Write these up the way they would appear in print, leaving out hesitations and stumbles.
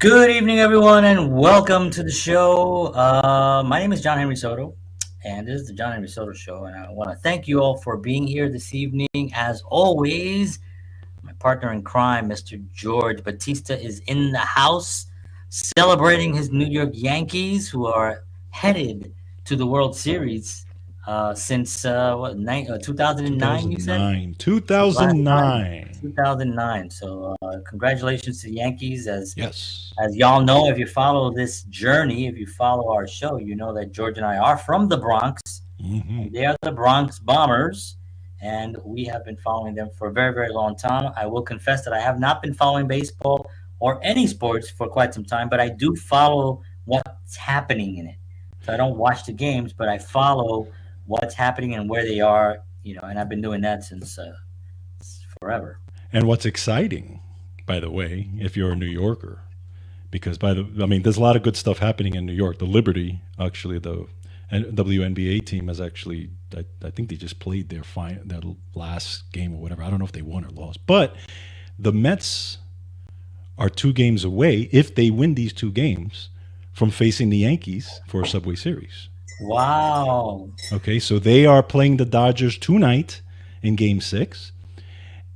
Good evening, everyone, and welcome to the show. My name is John Henry Soto, and this is the John Henry Soto Show. And I want to thank you all for being here this evening. As always, my partner in crime, Mr. George Batista, is in the house celebrating his New York Yankees, who are headed to the World Series since 2009, you said? 2009. Last time, 2009. 2009. So congratulations to the Yankees. Yes. As y'all know, if you follow this journey, if you follow our show, you know that George and I are from the Bronx, Hmm. and they are the Bronx Bombers, and we have been following them for a very, very long time. I will confess that I have not been following baseball or any sports for quite some time, but I do follow what's happening in it. So I don't watch the games, but I follow what's happening and where they are, and I've been doing that since forever. And what's exciting, by the way, if you're a New Yorker, because there's a lot of good stuff happening in New York. The Liberty, actually, the WNBA team has actually, I think they just played their last game or whatever. I don't know if they won or lost, but the Mets are 2 games away if they win these 2 games from facing the Yankees for a Subway Series. Wow. Okay, so they are playing the Dodgers tonight in Game 6.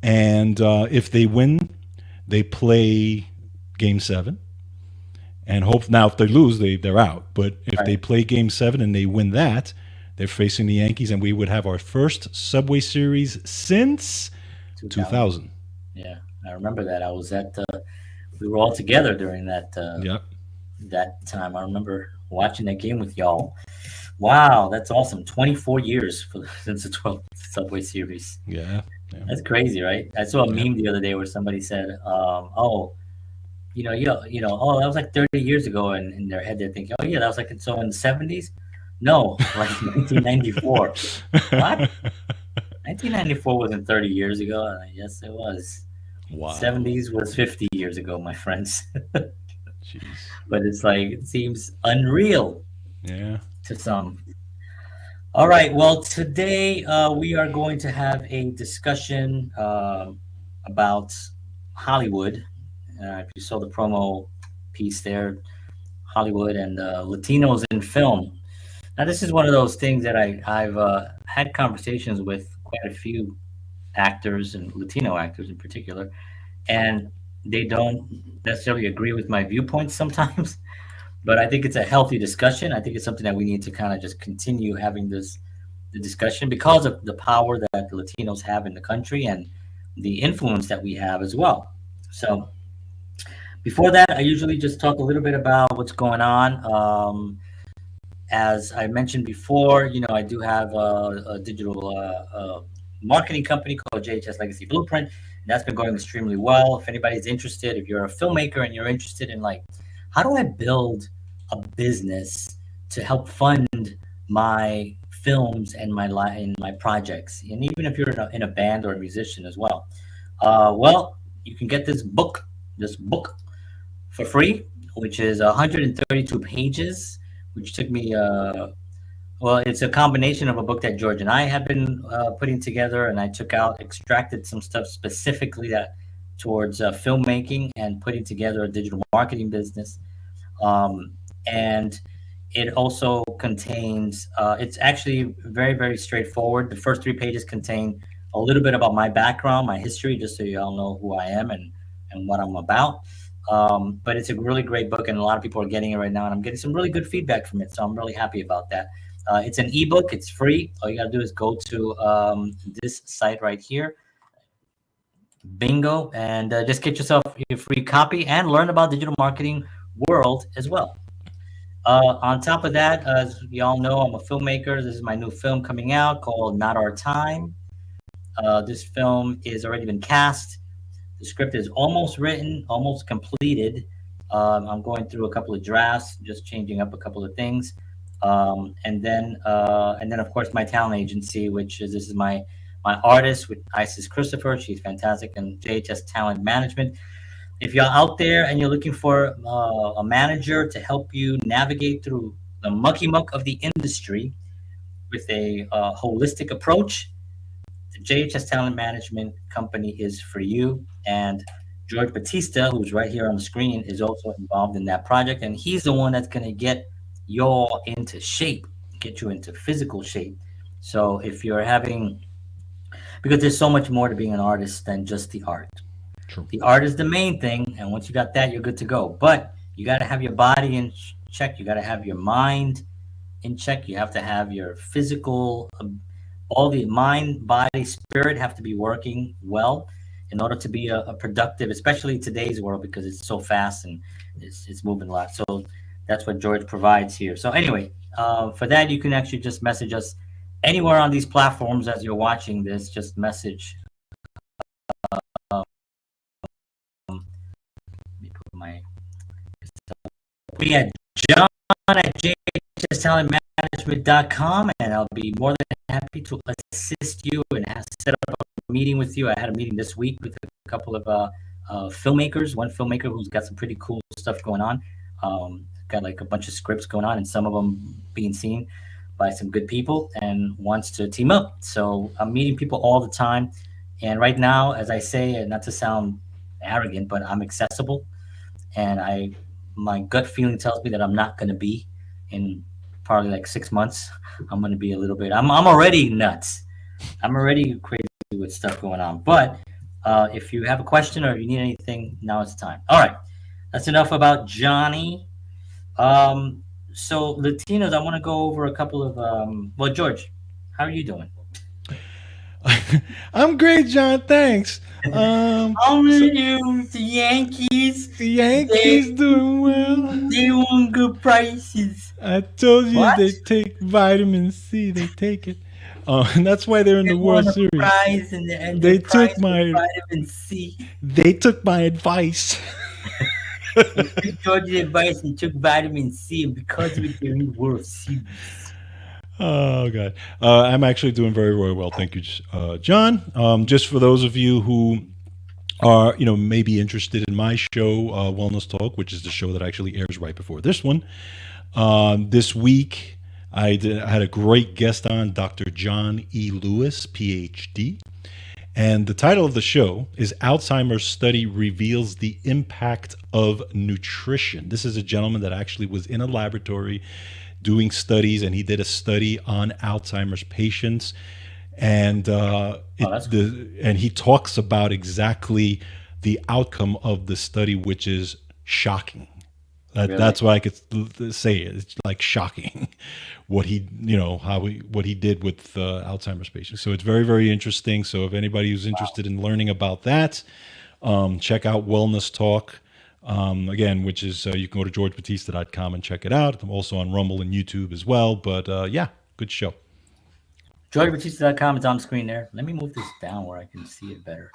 And if they win, they play Game 7. And hope now if they lose, they're out. But if they Right. play Game 7 and they win that, they're facing the Yankees, and we would have our first Subway Series since 2000. 2000. Yeah, I remember that. I was at we were all together during Yep. that time. I remember watching that game with y'all. Wow, that's awesome. 24 years since the 12th Subway Series. Yeah. Yeah. That's crazy, right? I saw a Yep. meme the other day where somebody said, "Oh, oh, that was like 30 years ago," and in their head they're thinking, "Oh yeah, that was like so in the 70s." No, like 1994. What? 1994 wasn't 30 years ago. Yes, it was. Wow. 70s was 50 years ago, my friends. Jeez. But it's like it seems unreal Yeah. to some. All right. Well, today we are going to have a discussion about Hollywood. If you saw the promo piece there, Hollywood and Latinos in film. Now, this is one of those things that I've had conversations with quite a few actors and Latino actors in particular, and they don't necessarily agree with my viewpoints sometimes. But I think it's a healthy discussion. I think it's something that we need to kind of just continue having the discussion because of the power that the Latinos have in the country and the influence that we have as well. So before that, I usually just talk a little bit about what's going on. As I mentioned before, I do have a digital marketing company called JHS Legacy Blueprint. And that's been going extremely well. If anybody's interested, if you're a filmmaker and you're interested in like, how do I build a business to help fund my films and my projects, and even if you're in a band or a musician as well, well, you can get this book for free, which is 132 pages, which took me well, it's a combination of a book that George and I have been putting together, and I extracted some stuff specifically that towards filmmaking and putting together a digital marketing business. And it also contains, it's actually very, very straightforward. The first 3 pages contain a little bit about my background, my history, just so you all know who I am and what I'm about. But it's a really great book, and a lot of people are getting it right now, and I'm getting some really good feedback from it. So I'm really happy about that. It's an ebook. It's free. All you got to do is go to this site right here, Bingo, and just get yourself a free copy and learn about digital marketing world as well. On top of that, as you all know, I'm a filmmaker. This is my new film coming out called Not Our Time. This film is already been cast. The script is almost written, almost completed. I'm going through a couple of drafts, just changing up a couple of things. And then of course my talent agency, which is this is my artist with Isis Christopher. She's fantastic, and JHS Talent Management. If you're out there and you're looking for a manager to help you navigate through the mucky muck of the industry with a holistic approach, the JHS Talent Management Company is for you. And George Batista, who's right here on the screen, is also involved in that project, and he's the one that's going to get y'all into shape, get you into physical shape. So if you're having, because there's so much more to being an artist than just the art. True. The art is the main thing, and once you got that, you're good to go. But you got to have your body in check. You got to have your mind in check. You have to have your physical, all the mind, body, spirit have to be working well in order to be a productive, especially today's world because it's so fast and it's moving a lot. So that's what George provides here. So anyway, for that you can actually just message us anywhere on these platforms as you're watching this. Just message. Let me put my. We had John at jhstalentmanagement.com, and I'll be more than happy to assist you and set up a meeting with you. I had a meeting this week with a couple of filmmakers. One filmmaker who's got some pretty cool stuff going on. Got like a bunch of scripts going on, and some of them being seen by some good people, and wants to team up. So I'm meeting people all the time, and right now, as I say, and not to sound arrogant, but I'm accessible, and my gut feeling tells me that I'm not going to be in probably like 6 months. I'm going to be a little bit. I'm already nuts. I'm already crazy with stuff going on. But if you have a question or you need anything, now is the time. All right, that's enough about Johnny. So Latinos, I want to go over a couple of. Well, George, how are you doing? I'm great, John. Thanks. How are So you? The Yankees. the They Yankees doing well. they want good prices. I told you What? they take vitamin C. They take it, and that's why they're in They the won World a Series. prize, and the They took prize was my vitamin C. advice. They took George's advice and took vitamin C, and because of it, they're in the World Series. Oh God, I'm actually doing very, very well. Thank you, John. Just for those of you who are, maybe interested in my show, Wellness Talk, which is the show that actually airs right before this one. This week, I had a great guest on, Dr. John E. Lewis, PhD. And the title of the show is Alzheimer's Study Reveals the Impact of Nutrition. This is a gentleman that actually was in a laboratory doing studies, and he did a study on Alzheimer's patients. And That's cool. and he talks about exactly the outcome of the study, which is shocking. Really? That's what I could say. It's like shocking what what he did with Alzheimer's patients. So it's very, very interesting. So if anybody who's interested in learning about that, check out Wellness Talk. Again, which is you can go to georgebatista.com and check it out. I'm also on Rumble and YouTube as well. But yeah, good show. GeorgeBatista.com is on the screen there. Let me move this down where I can see it better.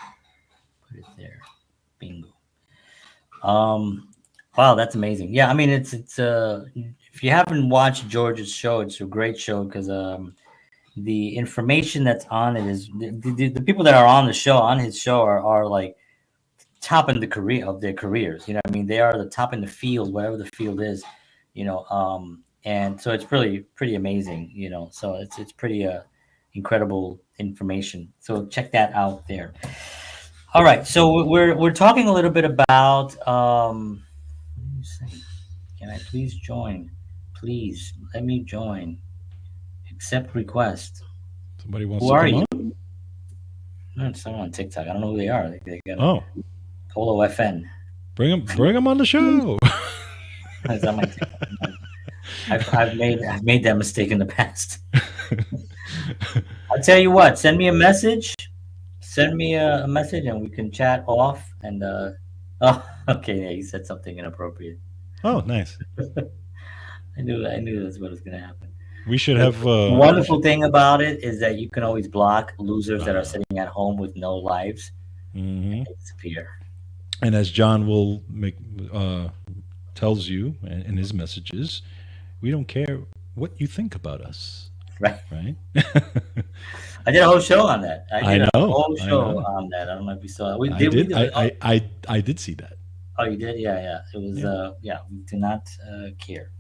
Put it there. Bingo. Wow, that's amazing. Yeah, I mean it's if you haven't watched George's show, it's a great show because the information that's on it is the people that are on the show on his show are like top in the career of their careers. You know what I mean? They are the top in the field, whatever the field is, and so it's really pretty amazing, so it's pretty incredible information. So check that out there. All right. So we're talking a little bit about let me see. Can I please join? Please let me join. Accept request. Somebody wants Who to are come you? on? No, it's someone on TikTok. I don't know who they are. They got a Oh, Polo FN. bring him on the show. Is that my TikTok? I've made that mistake in the past. I'll tell you what. Send me a message. Send me a message, and we can chat off. And oh, okay. Yeah, he said something inappropriate. Oh, nice. I knew that's what was gonna happen. We should The have. We wonderful should. thing about it is that you can always block losers that are Uh, sitting at home with no lives, and mhm. they disappear. And as John will make tells you in his messages, we don't care what you think about us, Right? right? I did a whole show on that. I I did a know, whole I show know. on that. I don't know if you saw it. We I did. We did. did. Oh, I did see that. oh, you did. Yeah, yeah. It was. Yeah. Yeah. We do not care.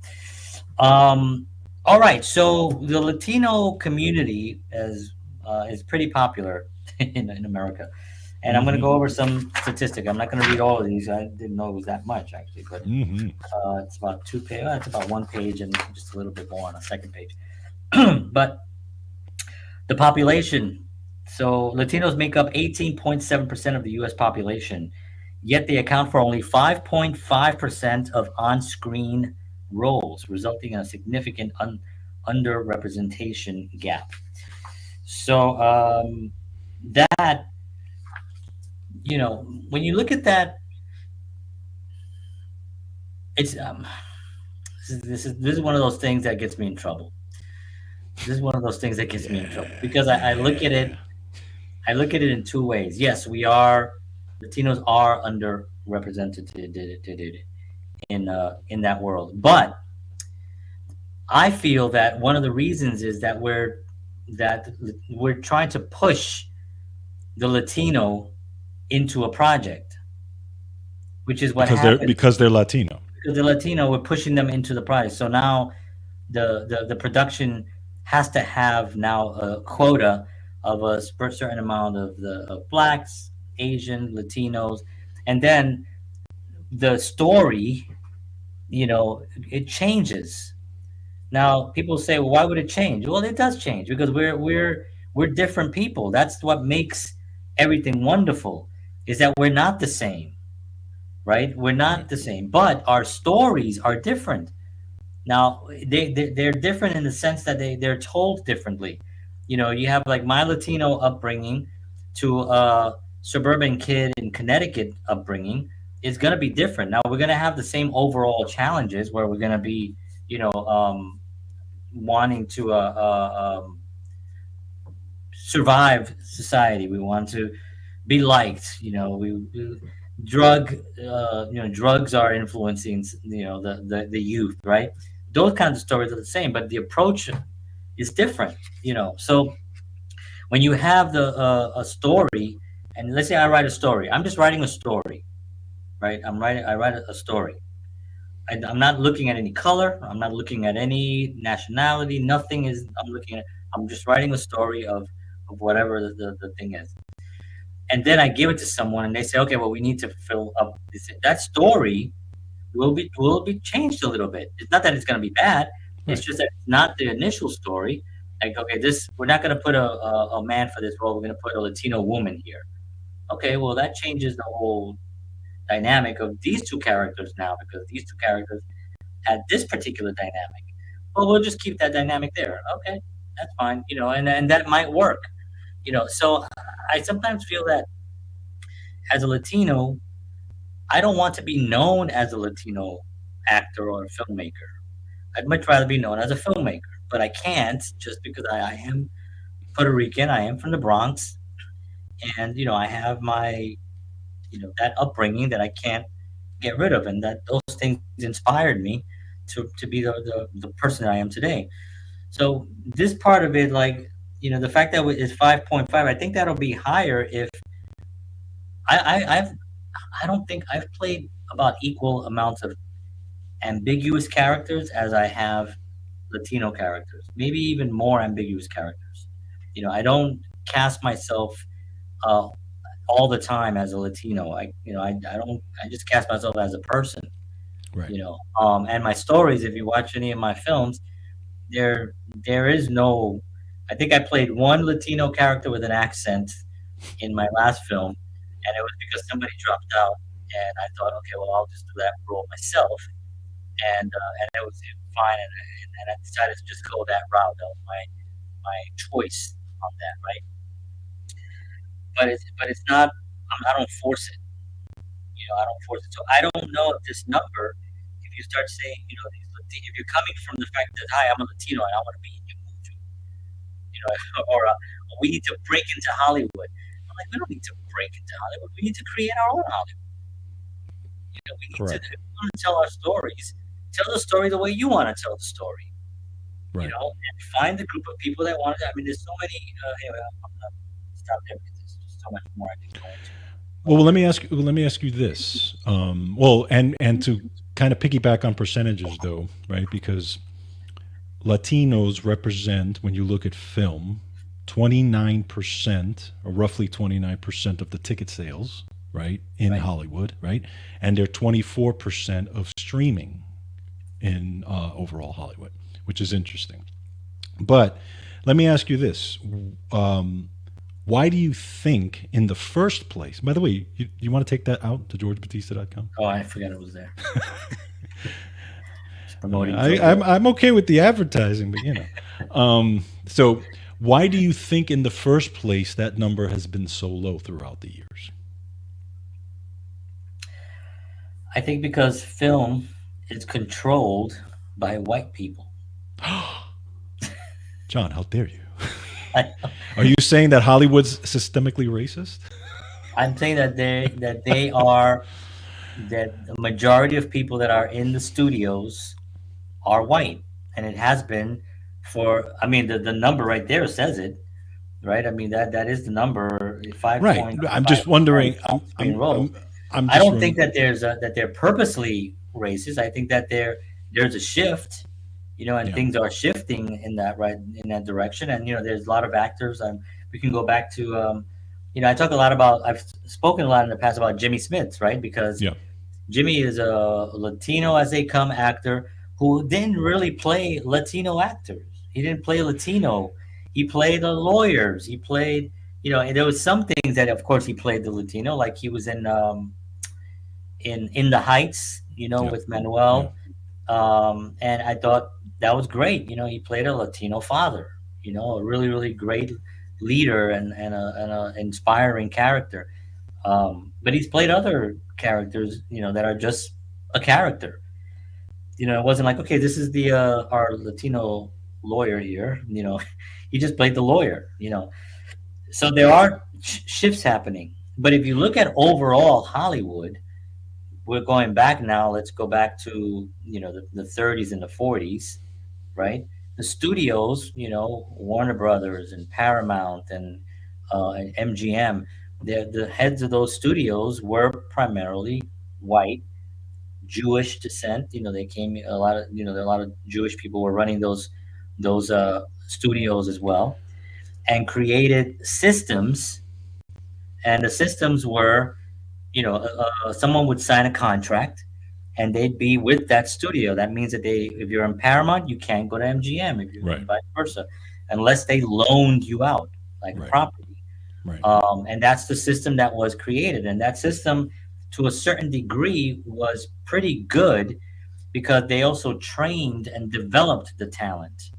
Um. All right. So the Latino community is pretty popular in America. And I'm going to go over some statistic. I'm not going to read all of these. I didn't know it was that much actually, but it's about 2 page. It's about 1 page and just a little bit more on a second page. But the population. So Latinos make up 18.7% of the U.S. population, yet they account for only 5.5% of on-screen roles, resulting in a significant underrepresentation gap. So that, when you look at that, it's this is one of those things that gets me in trouble. This is one of those things that gets me in trouble because I look at it. I look at it in two ways. Yes, Latinos are underrepresented in that world, but I feel that one of the reasons is that we're trying to push the Latino into a project, which is what happens because they're Latino. because the Latino, we're pushing them into the project. So now the production has to have now a quota of a certain amount of blacks, Asian, Latinos, and then the story, it changes. Now people say, well, why would it change? Well, it does change because we're different people. That's what makes everything wonderful, is that we're not the same, right? We're Right. not the same, but our stories are different. Now they're different in the sense that they're told differently. You have like my Latino upbringing to a suburban kid in Connecticut upbringing is going to be different. Now we're going to have the same overall challenges where we're going to be, wanting to survive society. We want to be liked. Drugs are influencing, the youth, right? Those kinds of stories are the same, but the approach is different. So when you have a story, and let's say I write a story, I'm just writing a story, right? I write a story. I'm not looking at any color. I'm not looking at any nationality. Nothing is. I'm just writing a story of whatever the thing is, and then I give it to someone, and they say, okay, well, we need to fill up this. That story will be changed a little bit. It's not that it's going to be bad. It's Right. just that it's not the initial story. Like, okay, we're not going to put a man for this role. We're going to put a Latino woman here. Okay, well, that changes the whole dynamic of these two characters now because these two characters had this particular dynamic. Well, we'll just keep that dynamic there. Okay, that's fine. And that might work. So I sometimes feel that as a Latino, I don't want to be known as a Latino actor or a filmmaker. I'd much rather be known as a filmmaker, but I can't just because I am Puerto Rican. I am from the Bronx, and I have my that upbringing that I can't get rid of, and that those things inspired me to be the person that I am today. So this part of it, like the fact that is 5.5, I think that'll be higher if I've I don't think I've played about equal amounts of ambiguous characters as I have Latino characters, maybe even more ambiguous characters. I don't cast myself uh, all the time as a Latino. I don't. I just cast myself as a person. Right. And my stories. If you watch any of my films, there is no. I think I played one Latino character with an accent in my last film, and it was because somebody dropped out, and I thought, okay, well, I'll just do that role myself, and it was fine, and I decided to just go that route. That was my choice on that, right? But it's not. I don't force it. I don't force it. So I don't know if this number, if you start saying, if you're coming from the fact that hi, I'm a Latino and I want to be in your movie, or we need to break into Hollywood. I'm like, we don't need to break into Hollywood. We need to create our own Hollywood. We need to, if Correct. we want to tell our stories. Tell the story the way you want to tell the story. Right. And find the group of people that want it. I mean, there's so many. Anyway, I'm gonna stop there because there's just so much more I can go into. Well, let me ask you this. Well, and to kind of piggyback on percentages, though, right? Because Latinos represent, when you look at film, 29%, or roughly 29% of the ticket sales, right, in Right. Hollywood, right? And they're 24% of streaming in overall Hollywood, which is interesting. But let me ask you this. Um, why do you think, in the first place, by the way, you want to take that out to georgebatista.com? Oh, I forgot it was there. Just I mean, promoting Georgia. I'm okay with the advertising, but you know. So, why do you think, in the first place, that number has been so low throughout the years? I think because film is controlled by white people. John, how dare you? I, Are you saying that Hollywood's systemically racist? I'm saying that they are that the majority of people that are in the studios are white, and it has been for. I mean, the number right there says it, right? I mean that is the number, five Right. point I'm five just wondering. percent on-screen roles. I'm I just don't think wondering. that that they're purposely racist. I think that there's a shift, and Yeah. things are shifting in that in that direction. And there's a lot of actors. We can go back to, I talk a lot about. I've spoken a lot in the past about Jimmy Smits, right? Because Yeah. Jimmy is a Latino as they come actor who didn't really play Latino actors. He didn't play Latino. He played the lawyers. He played, and there was some things that, of course, he played the Latino, like he was in the Heights, Yeah. with Yeah. Manuel, and I thought that was great. He played a Latino father. A really really great leader and a inspiring character. But he's played other characters, that are just a character. It wasn't like, okay, this is the our Latino lawyer here. He just played the lawyer. So there are shifts happening. But if you look at overall Hollywood, we're going back now. Let's go back to the 30s and the 40s, right? The studios, Warner Brothers and Paramount and MGM, the heads of those studios were primarily white, Jewish descent. They came a lot of a lot of Jewish people were running those studios as well, and created systems. And the systems were, someone would sign a contract and they'd be with that studio. That means that if you're in Paramount, you can't go to MGM, if you Right. and vice versa, unless they loaned you out like a Right. property. Right. And that's the system that was created. And that system, to a certain degree, was pretty good because they also trained and developed the talent.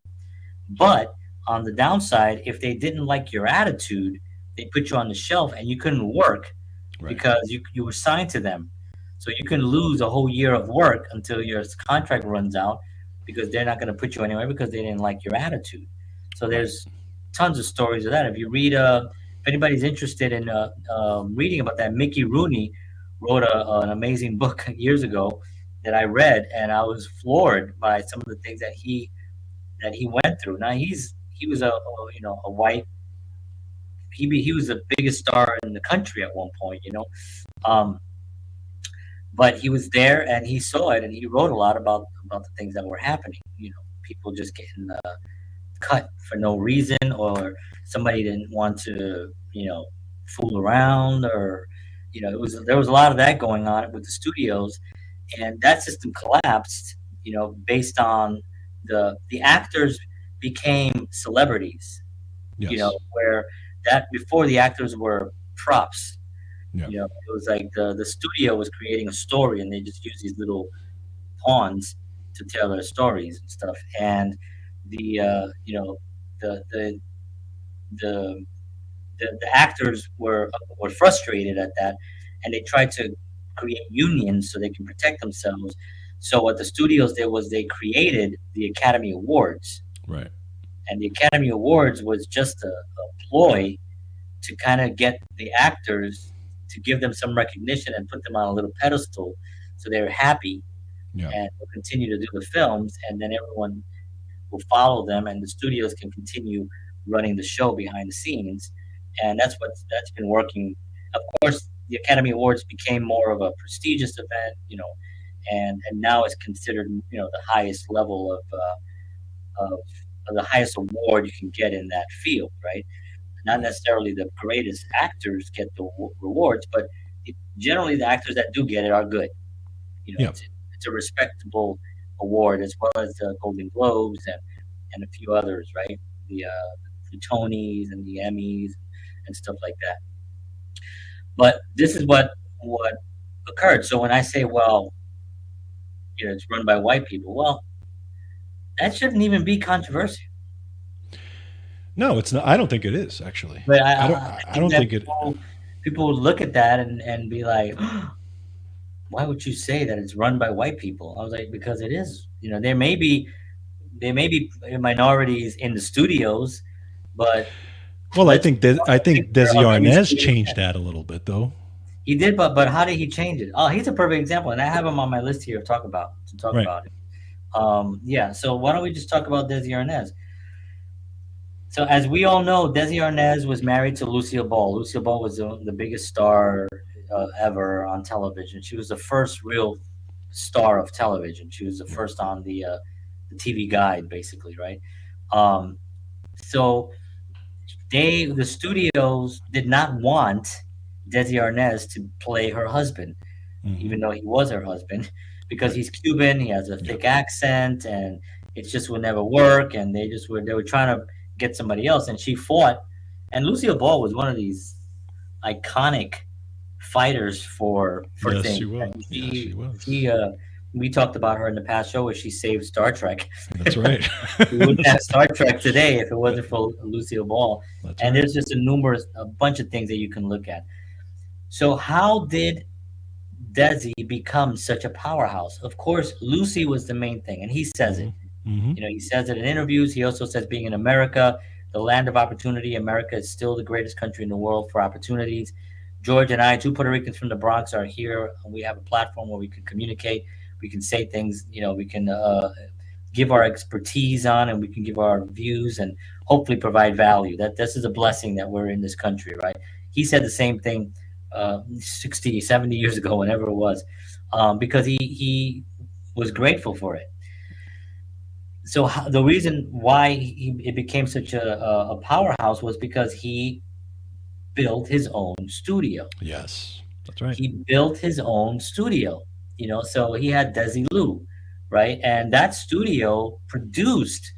But on the downside, if they didn't like your attitude, they put you on the shelf and you couldn't work Right. because you were signed to them. So you can lose a whole year of work until your contract runs out because they're not going to put you anywhere because they didn't like your attitude. So Right. there's tons of stories of that. If you read, if anybody's interested in reading about that, Mickey Rooney wrote an amazing book years ago that I read, and I was floored by some of the things that he went through. Now he was a white. He was the biggest star in the country at one point. Um, but he was there and he saw it and he wrote a lot about the things that were happening. People just getting cut for no reason, or somebody didn't want to fool around, or there was a lot of that going on with the studios, and that system collapsed. Based on the actors became celebrities. Yes. Where that before the actors were props. Yeah. It was like the studio was creating a story, and they just used these little pawns to tell their stories and stuff. And the the the the the actors were frustrated at that, and they tried to create unions so they can protect themselves. So what the studios did was they created the Academy Awards, Right. and the Academy Awards was just a ploy to kind of get the actors to give them some recognition and put them on a little pedestal so they're happy Yeah. and will continue to do the films, and then everyone will follow them and the studios can continue running the show behind the scenes. And that's been working. Of course, the Academy Awards became more of a prestigious event, and now it's considered the highest level of the highest award you can get in that field, right? Not necessarily the greatest actors get the rewards, but generally the actors that do get it are good. You know, Yeah. it's a respectable award, as well as the Golden Globes and a few others, right? The Tonys and the Emmys and stuff like that. But this is what occurred. So when I say, well, it's run by white people, well, that shouldn't even be controversial. No, it's not. I don't think it is actually. But I don't. I I think don't that think it. people would look at that and be like, why would you say that it's run by white people? I was like, because it is. There may be minorities in the studios, but Well, I let's think paint I a think picture of Desi every Arnaz studio. changed that a little bit, though. He did, but how did he change it? Oh, he's a perfect example, and I have him on my list here to talk Right. about it. Yeah. So why don't we just talk about Desi Arnaz? So as we all know, Desi Arnaz was married to Lucille Ball. Lucille Ball was the biggest star ever on television. She was the first real star of television. She was the Yeah. first on the TV Guide, basically, right? Um, so the studios did not want Desi Arnaz to play her husband, Hmm. even though he was her husband, because Right. he's Cuban, he has a Yeah. thick accent, and it just would never work. And they were trying to get somebody else, and she fought. And Lucille Ball was one of these iconic fighters for Yes, things. she was. And Yes, she was. she we talked about her in the past show where she saved Star Trek. That's right. We wouldn't have Star Trek today if it wasn't for Lucille Ball. That's And right. there's just a bunch of things that you can look at. So how did Desi become such a powerhouse? Of course, Lucy was the main thing, and he says Hmm. it. Hmm. He says it in interviews. He also says, being in America, the land of opportunity, America is still the greatest country in the world for opportunities. George and I, two Puerto Ricans from the Bronx, are here. We have a platform where we can communicate. We can say things. We can give our expertise on, and we can give our views, and hopefully provide value. That this is a blessing that we're in this country, right? He said the same thing 60, 70 years ago, whenever it was, because he was grateful for it. So the reason why it became such a powerhouse was because he built his own studio. Yes, that's right. He built his own studio, so he had Desi Lu, right? And that studio produced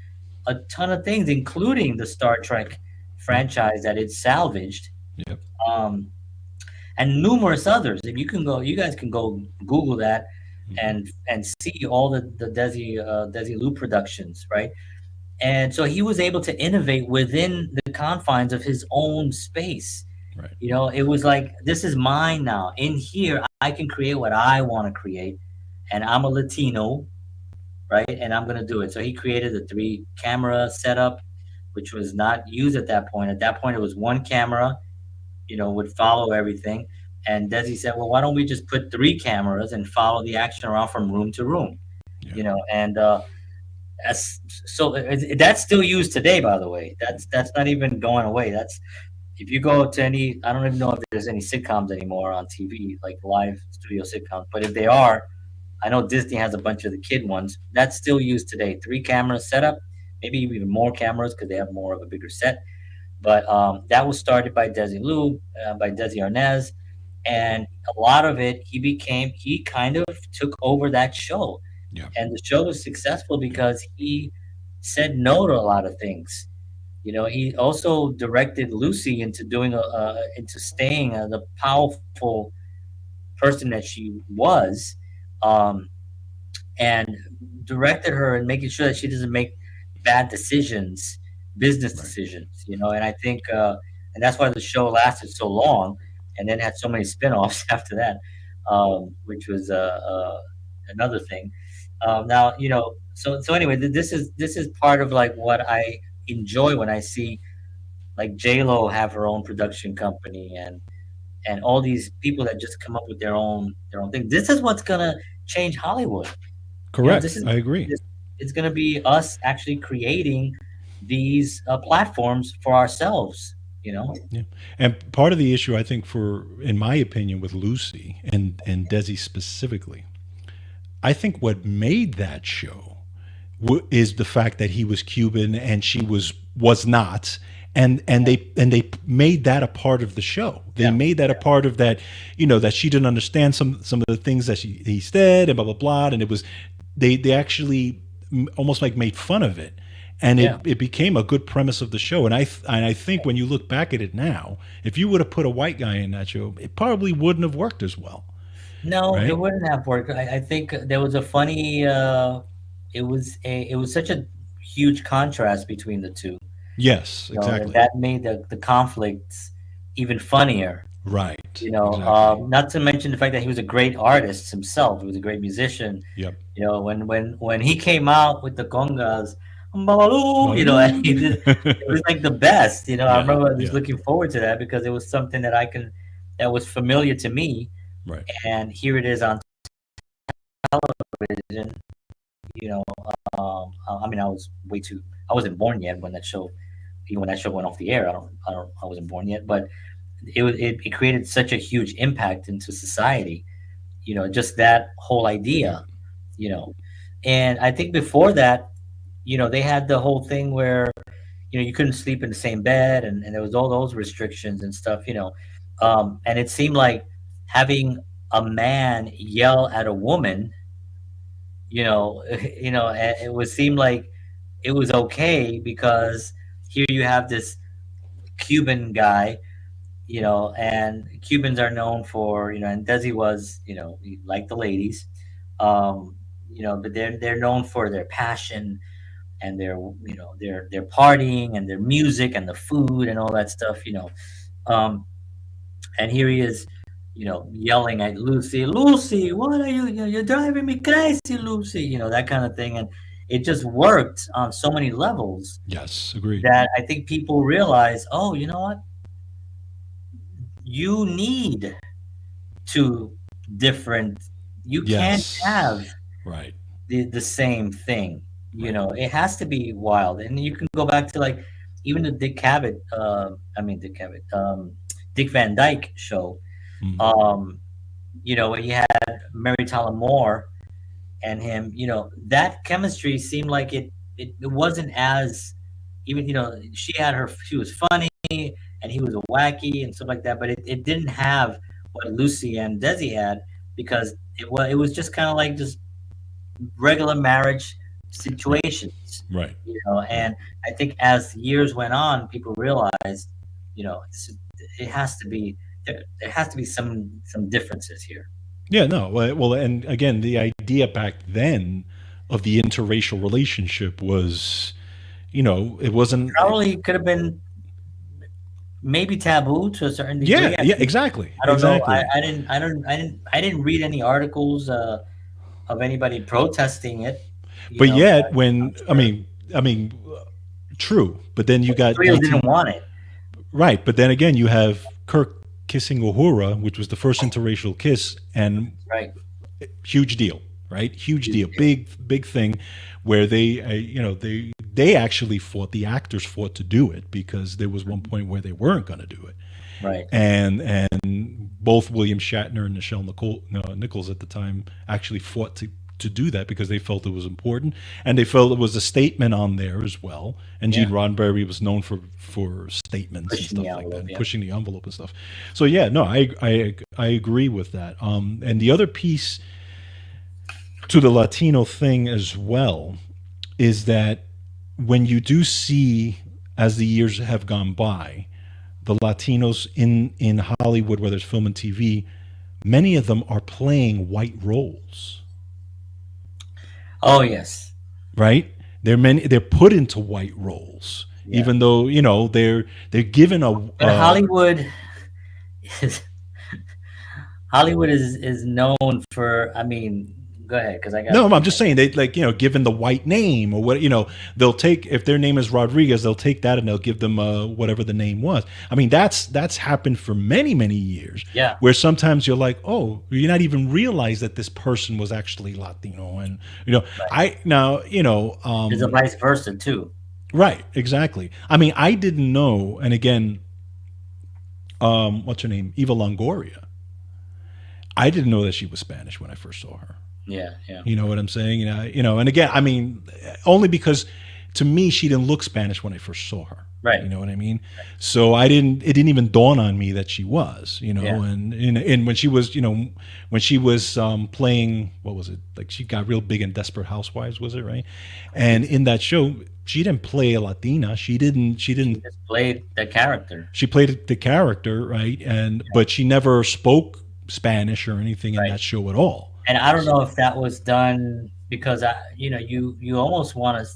a ton of things, including the Star Trek Yep. franchise that it salvaged, Yep. um, and numerous others. If you guys can go Google that Hmm. and see all the Desi Lu productions, right? And so he was able to innovate within the confines of his own space. Right. It was like, this is mine now. In here, I can create what I want to create. And I'm a Latino, right? And I'm going to do it. So he created a three camera setup, which was not used at that point. At that point, it was one camera, would follow everything. And Desi said, well, why don't we just put three cameras and follow the action around from room to room? Yeah. And that's still used today, by the way. That's not even going away. That's If you go to any, I don't even know if there's any sitcoms anymore on TV, like live studio sitcoms, but if they are, I know Disney has a bunch of the kid ones. That's still used today. Three camera setup, maybe even more cameras because they have more of a bigger set. But that was started by Desi Lu, by Desi Arnaz, and a lot of it, he kind of took over that show, Yeah. and the show was successful because he said no to a lot of things. He also directed Lucy into staying the powerful person that she was, um, and directed her and making sure that she doesn't make bad decisions, business Right. decisions. And I think, and that's why the show lasted so long, and then had so many spin-offs after that, which was another thing. Now, so anyway, this is part of like what I enjoy when I see like J Lo have her own production company, and all these people that just come up with their own thing. This is what's gonna change Hollywood. This Correct. is I agree. this, it's gonna be us actually creating these platforms for ourselves. Yeah. And part of the issue, I think, in my opinion, with Lucy and Desi specifically, I think what made that show is the fact that he was Cuban and she was not, and they made that a part of the show. They Yeah. made that a part of that, that she didn't understand some of the things that he said and blah blah blah, and it was they actually almost like made fun of it, and Yeah. it became a good premise of the show. And I think when you look back at it now, if you would have put a white guy in that show, it probably wouldn't have worked as well, No, it right? wouldn't have worked. I think there was a funny. It was such a huge contrast between the two. Yes, You know that exactly. that made the conflicts even funnier. Right, exactly. Not to mention the fact that he was a great artist himself. He was a great musician. Yep. When he came out with the congas, Babalu, and he Malou. did, it was like the best. I Yeah, remember just yeah, looking forward to that because it was something that was familiar to me, right. and here it is on television. You know, I mean, I wasn't born yet when that show, even when that show went off the air. I wasn't born yet, but it created such a huge impact into society. Just that whole Yep. idea. You know, and I think before that, they had the whole thing where you couldn't sleep in the same bed, and there was all those restrictions and stuff. And it seemed like having a man yell at a woman, it would seem like it was okay because here you have this Cuban guy, and Cubans are known for, and Desi was, he liked the ladies, but they're known for their passion and their partying and their music and the food and all that stuff, um, and here he is, yelling at Lucy, Lucy, what are you? You're driving me crazy, Lucy. That kind of thing, and it just worked on so many levels Yes, agreed. that I think people realize, oh, you know what? You need two different. You can't have Yes. Right. the same thing. Right. It has to be wild, and you can go back to like even the Dick Cavett. I mean Dick Cavett. Dick Van Dyke show. Mm. Um, where you had Mary Tyler Moore and him. That chemistry seemed like it wasn't as even she was funny and he was a wacky and stuff like that, but it didn't have what Lucy and Desi had because it was just kind of like just regular marriage situations, Right. and I think as years went on, people realized, it has to be there has to be some differences here. Yeah. No. Well, and again, the idea back then of the interracial relationship was, it wasn't. Probably could have been maybe taboo to a certain degree. Yeah. Yeah. Exactly. I don't know. Exactly. I didn't read any articles of anybody protesting it. But But yet, I'm when sure I mean, true. But then you got Israel didn't 19. want it. Right. But then again, you have Kirk kissing Uhura, which was the first interracial kiss, and Right. huge deal, right? Huge Huge deal, deal. big thing, where they actually fought. The actors fought to do it because there was one point where they weren't going to do it, Right. and both William Shatner and Nichols at the time actually fought to do that because they felt it was important and they felt it was a statement on there as well. And Gene Yeah. Roddenberry was known for statements and Pushing the stuff like that, envelope. and Yeah. pushing the envelope and stuff. So yeah, no, I agree with that. And the other piece to the Latino thing as well is that when you do see, as the years have gone by, the Latinos in Hollywood, whether it's film and TV, many of them are playing white roles, Oh yes. right? They're put into white roles, Yeah. even though they're given a But is Hollywood is known for. I mean, go ahead because I got a no, I'm few just more. saying they like given the white name or what they'll take if their name is Rodriguez, they'll take that and they'll give them whatever the name was. I mean that's happened for many years. Yeah. Where sometimes you're like, oh, you're not even realize that this person was actually Latino, and Right. I now There's a vice versa too. right, exactly. I mean I didn't know, and again, what's her name, Eva Longoria. I didn't know that she was Spanish when I first saw her. Yeah, yeah. You know what I'm saying? And again, I mean, only because to me she didn't look Spanish when I first saw her. Right. You know what I mean? So I didn't. It didn't even dawn on me that she was. Yeah. And when she was, when she was playing, what was it? Like she got real big in Desperate Housewives, was it right? I think And in that show, she didn't play a Latina. She didn't. She she didn't. just played the character. She played the character, right? But she never spoke Spanish or anything in Right. that show at all. And I don't So, know if that was done because you almost want to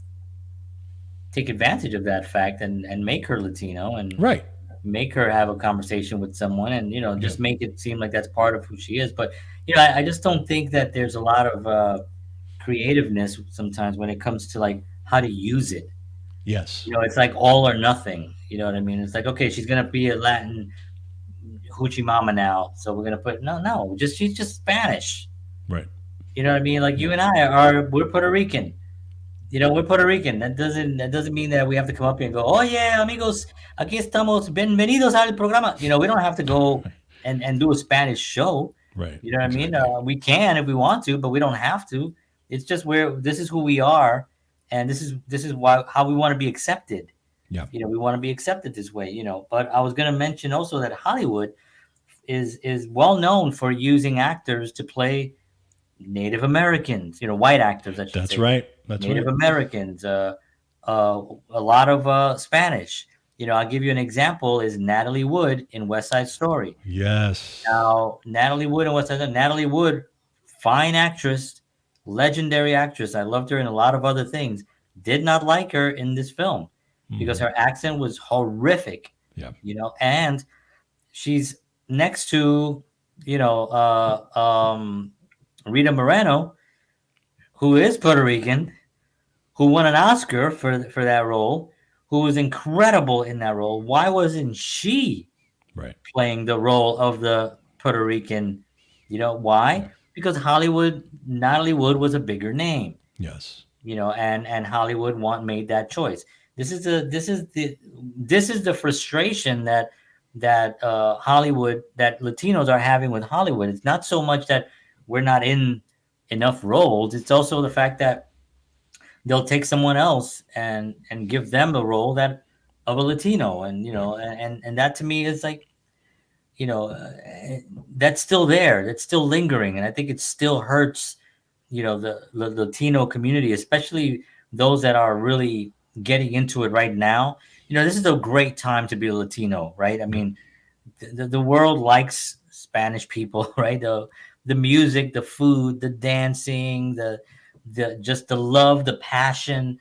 take advantage of that fact and make her Latino and right. make her have a conversation with someone and Yeah. just make it seem like that's part of who she is. But I just don't think that there's a lot of creativeness sometimes when it comes to like how to use it. Yes. It's like all or nothing. You know what I mean? It's like, okay, she's gonna be a Latin hoochie mama now, so we're gonna put no, just she's just Spanish. Right. You know what I mean? Like you Yeah. and I we're Puerto Rican. We're Puerto Rican. That doesn't mean that we have to come up here and go, oh yeah, amigos, aquí estamos, bienvenidos al programa. We don't have to go and do a Spanish show. Right. You know what I mean? Exactly. We can if we want to, but we don't have to. It's just where this is who we are, and this is why how we want to be accepted. Yeah. We want to be accepted this way. But I was going to mention also that Hollywood is well known for using actors to play Native Americans. White actors, I should That's say. right. That's Native right. Americans, a lot of Spanish. I'll give you an example is Natalie Wood in West Side Story. Yes. Now, Natalie Wood in West Side Story, Natalie Wood, fine actress, legendary actress. I loved her in a lot of other things. Did not like her in this film because Hmm. her accent was horrific, Yeah. and she's next to, you know, Rita Moreno, who is Puerto Rican, who won an Oscar for that role, who was incredible in that role. Why wasn't she Right. playing the role of the Puerto Rican? Yeah. Why? Because Natalie Wood was a bigger name. Yes. And Hollywood made that choice. This is the frustration that Hollywood that Latinos are having with Hollywood. It's not so much that we're not in enough roles. It's also the fact that they'll take someone else and give them the role that of a Latino, and Right. that to me is like, you know uh, that's still there, that's still lingering, and I think it still hurts, the Latino community, especially those that are really getting into it right now. This is a great time to be a Latino, right? I Yeah. mean, the world likes Spanish people, right? The music, the food, the dancing, the just the love, the passion,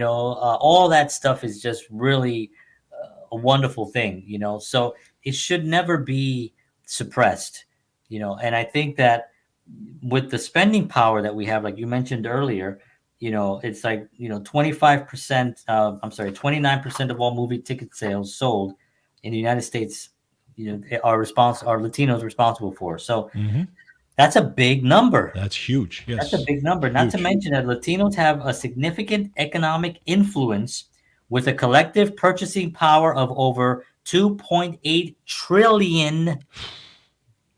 all that stuff is just really a wonderful thing, So it should never be suppressed, And I think that with the spending power that we have, like you mentioned earlier, it's like 25%. I'm sorry, 29% of all movie ticket sales sold in the United States, are Latinos responsible for. So Hmm. that's a big number. That's huge. That's a Yes. big number. Not to Huge. mention that Latinos have a significant economic influence with a collective purchasing power of over $2.8 trillion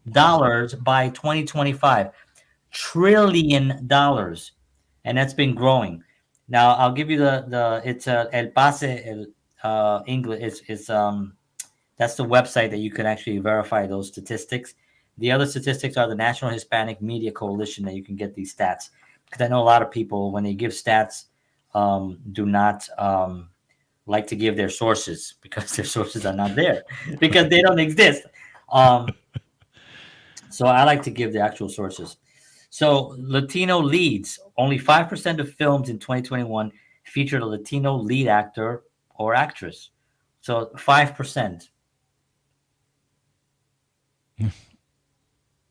by 2025. $1 trillion, and that's been growing. Now I'll give you the it's El Pase English is that's the website that you can actually verify those statistics. The other statistics are the National Hispanic Media Coalition that you can get these stats, because I know a lot of people when they give stats do not like to give their sources because their sources are not there because they don't exist. Um, so I like to give the actual sources. So Latino leads, only 5% of films in 2021 featured a Latino lead actor or actress. So 5%.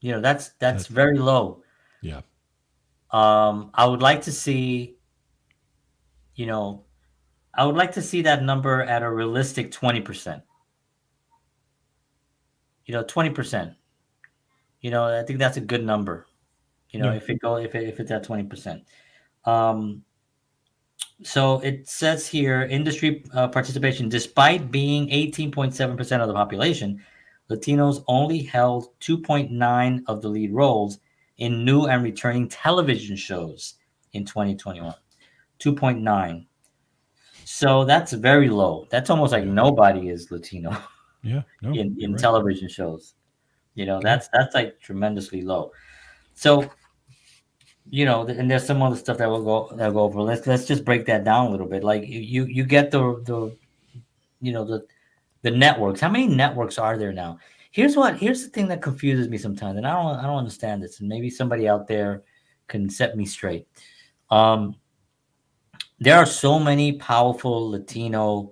That's That. very low. Yeah. I would like to see, you know, I would like to see that number at a realistic 20%. 20%. I think that's a good number. Yeah. If it's at 20%. Um, so it says here industry participation, despite being 18.7% of the population, Latinos only held 2.9 of the lead roles, in new and returning television shows in 2021. 2.9. So that's very low. That's almost like Yeah. nobody is Latino Yeah. No, you're in right. television shows. Yeah. That's like tremendously low. So, and there's some other stuff that we'll go over. Let's just break that down a little bit. Like you get the you know the networks. How many networks are there now? Here's the thing that confuses me sometimes, and I don't understand this, and maybe somebody out there can set me straight. Um, there are so many powerful Latino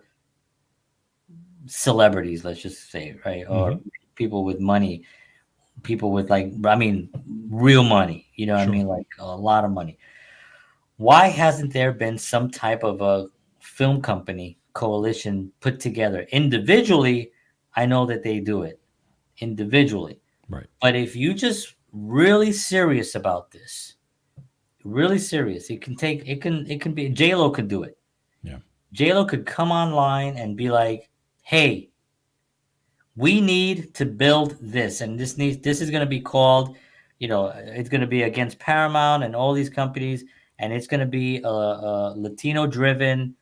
celebrities, let's just say, right, or Hmm. people with money, people with like, I mean, real money. You know what I Sure. mean, like a lot of money. Why hasn't there been some type of a film company coalition put together individually? I know that they do it individually. Right. But if you just really serious about this, really serious, it can be J Lo could do it. Yeah. J Lo could come online and be like, "Hey, we need to build this, and this is going to be called, it's going to be against Paramount and all these companies, and it's going to be a Latino driven,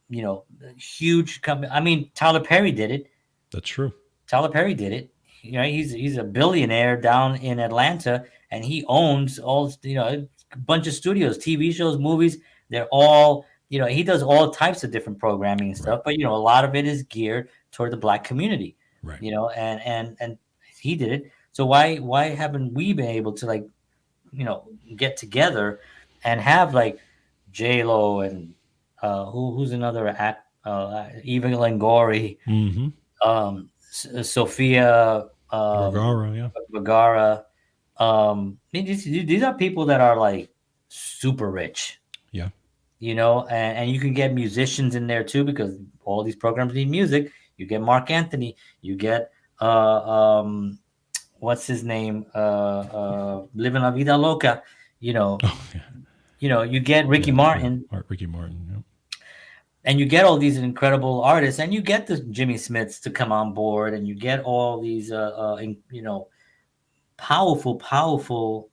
you know, huge company. I mean, Tyler Perry did it. That's true. Tyler Perry did it. He's a billionaire down in Atlanta, and he owns all a bunch of studios, TV shows, movies. They're all he does all types of different programming and Right. stuff, but a lot of it is geared toward the black community. Right. And he did it. So why haven't we been able to like get together and have like J Lo and who's another act Eva Longoria, Hmm. Sophia Vergara. Yeah. Vergara. These are people that are like super rich, Yeah. and you can get musicians in there too because all these programs need music. You get Mark Anthony, you get what's his name, Living La Vida Loca, you know, Oh, yeah. you get Ricky Yeah. Yeah. Martin, Ricky Martin. Yeah. and you get all these incredible artists, and you get the Jimmy Smiths to come on board, and you get all these powerful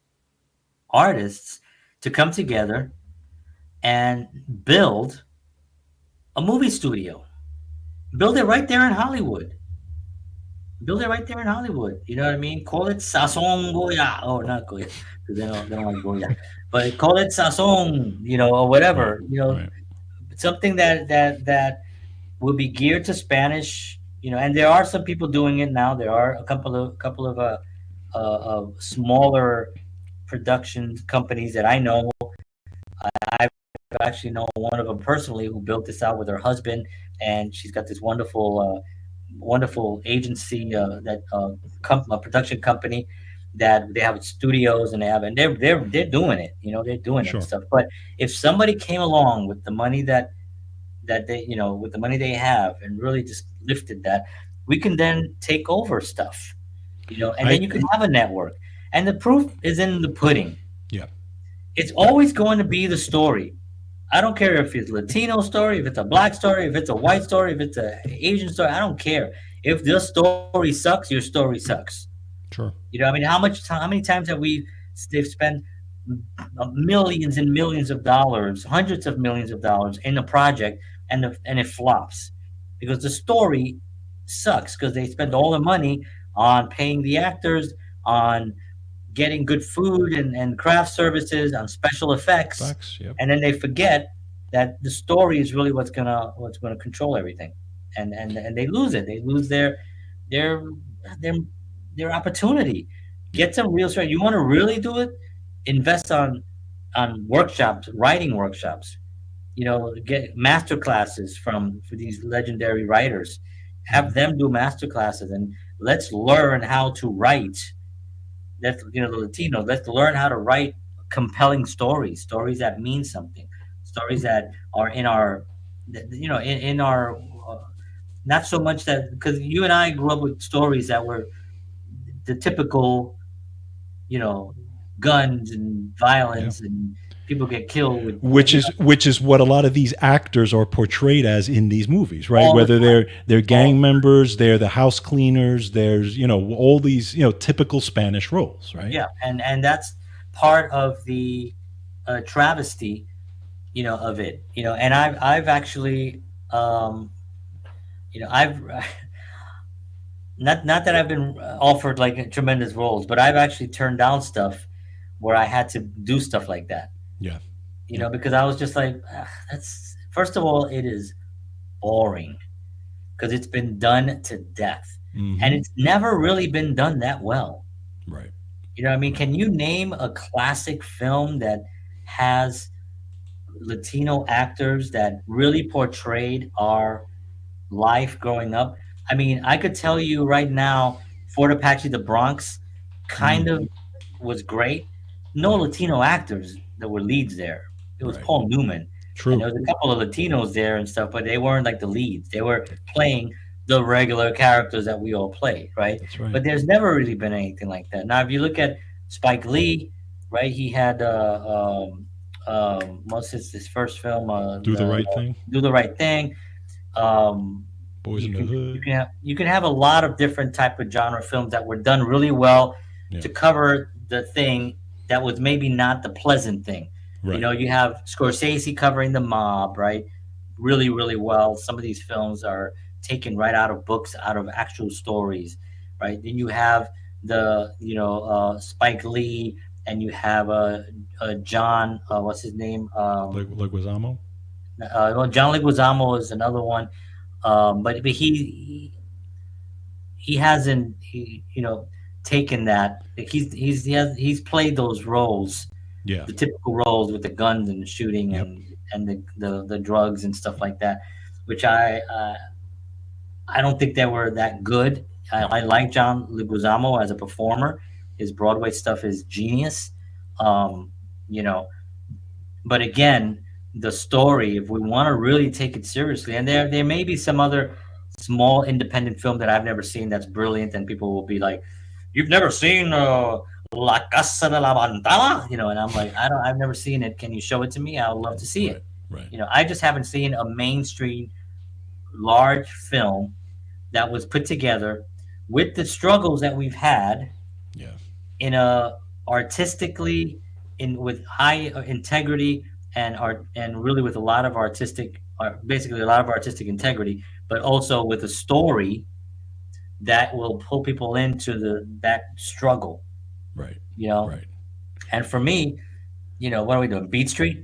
artists to come together and build a movie studio. Build it right there in Hollywood. Build it right there in Hollywood. You know what I mean? Call it Sazon Goya, or not Goya, because they don't like Goya, but call it Sazon, or Right. whatever. Right. Something that will be geared to Spanish. And there are some people doing it now. There are a couple of smaller production companies that I know. I've actually know one of them personally who built this out with her husband, and she's got this wonderful agency a production company that they have studios and they're doing it. They're doing it and Sure. stuff. But if somebody came along with the money that they with the money they have and really just lifted that, we can then take over stuff, and then I. you can have a network. And the proof is in the pudding. Yeah. It's always going to be the story. I don't care if it's a Latino story, if it's a black story, if it's a white story, if it's a Asian story. I don't care. If the story sucks, your story sucks. Sure. I mean, how many times have they've spent millions and millions of dollars, hundreds of millions of dollars in a project, and it flops because the story sucks because they spend all the money on paying the actors, on getting good food and craft services, on special effects, Facts. Yep. and then they forget that the story is really what's gonna control everything, and they lose it. They lose their their their opportunity. Yeah. Get some real story. You want to really do it? Invest on workshops, writing workshops. Get master classes for these legendary writers. Have Hmm. them do master classes, and let's learn how to write. The Latinos. Let's learn how to write compelling stories that mean something, stories that are in our, in our, not so much that because you and I grew up with stories that were the typical, you know, guns and Yeah. violence and people get killed with, which you know, is what a lot of these actors are portrayed as in these movies, right? all the Whether time. they're All gang members, they're the house cleaners, there's all these typical Spanish roles, right? yeah, and that's part of the travesty, of it, and I've actually, um, I've not that I've been offered like tremendous roles, but I've actually turned down stuff where I had to do stuff like that, Yeah, yeah. because I was just like, "Ah, that's first of all, it is boring because it's been done to death, and Mm-hmm. it's never really been done that well." Right, You know what I mean? right. Can you name a classic film that has Latino actors that really portrayed our life growing up? I mean, I could tell you right now, Fort Apache, the Bronx, kind of Mm-hmm. was great. No Yeah, Latino actors that were leads there. It was right. Paul Newman, and there True. was a couple of Latinos there and stuff, but they weren't like the leads. They were playing the regular characters that we all play, right? That's right. But there's never really been anything like that. Now, if you look at Spike Lee, right? He had what's his first film? Do the right thing. Do the Right Thing. Um, Boys you in the can Hood. you can have a lot of different type of genre films that were done really well Yeah. to cover the thing that was maybe not the pleasant thing. Right. You have Scorsese covering the mob, right? Really, really well. Some of these films are taken right out of books, out of actual stories, right? Then you have the Spike Lee, and you have John, what's his name? Leguizamo. Well, John Leguizamo is another one, but he hasn't taken that. Like, he's played those roles, Yeah. the typical roles with the guns and the shooting Yep. and the drugs and stuff like that, which I don't think they were that good. Right. I like John Leguizamo as a performer. His Broadway stuff is genius. Um, you know, but again, the story, if we want to really take it seriously, and there may be some other small independent film that I've never seen that's brilliant, and people will be like, "You've never seen La Casa de la Bandana?" And I'm like, I've never seen it. Can you show it to me? I would love to see Right. it. Right. I just haven't seen a mainstream large film that was put together with the struggles that we've had Yeah. in a artistically, in with high integrity, and art, and really with a lot of artistic, basically a lot of artistic integrity, but also with a story that will pull people into that struggle, Right. you know Right. and for me, what are we doing, Beat Street?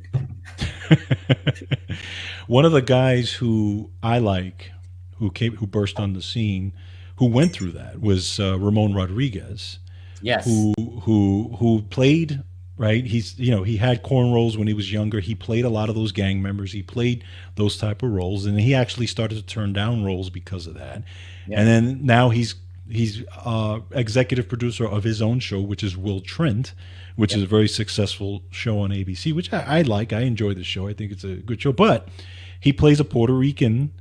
One of the guys who I like, who burst on the scene, who went through that was Ramon Rodriguez, Yes. who played right. He had cornrows when he was younger. He played a lot of those gang members. He played those type of roles, and he actually started to turn down roles because of that. Yeah. And then now he's executive producer of his own show, which is Will Trent, which Yep. is a very successful show on ABC, which I like. I enjoy the show. I think it's a good show. But he plays a Puerto Rican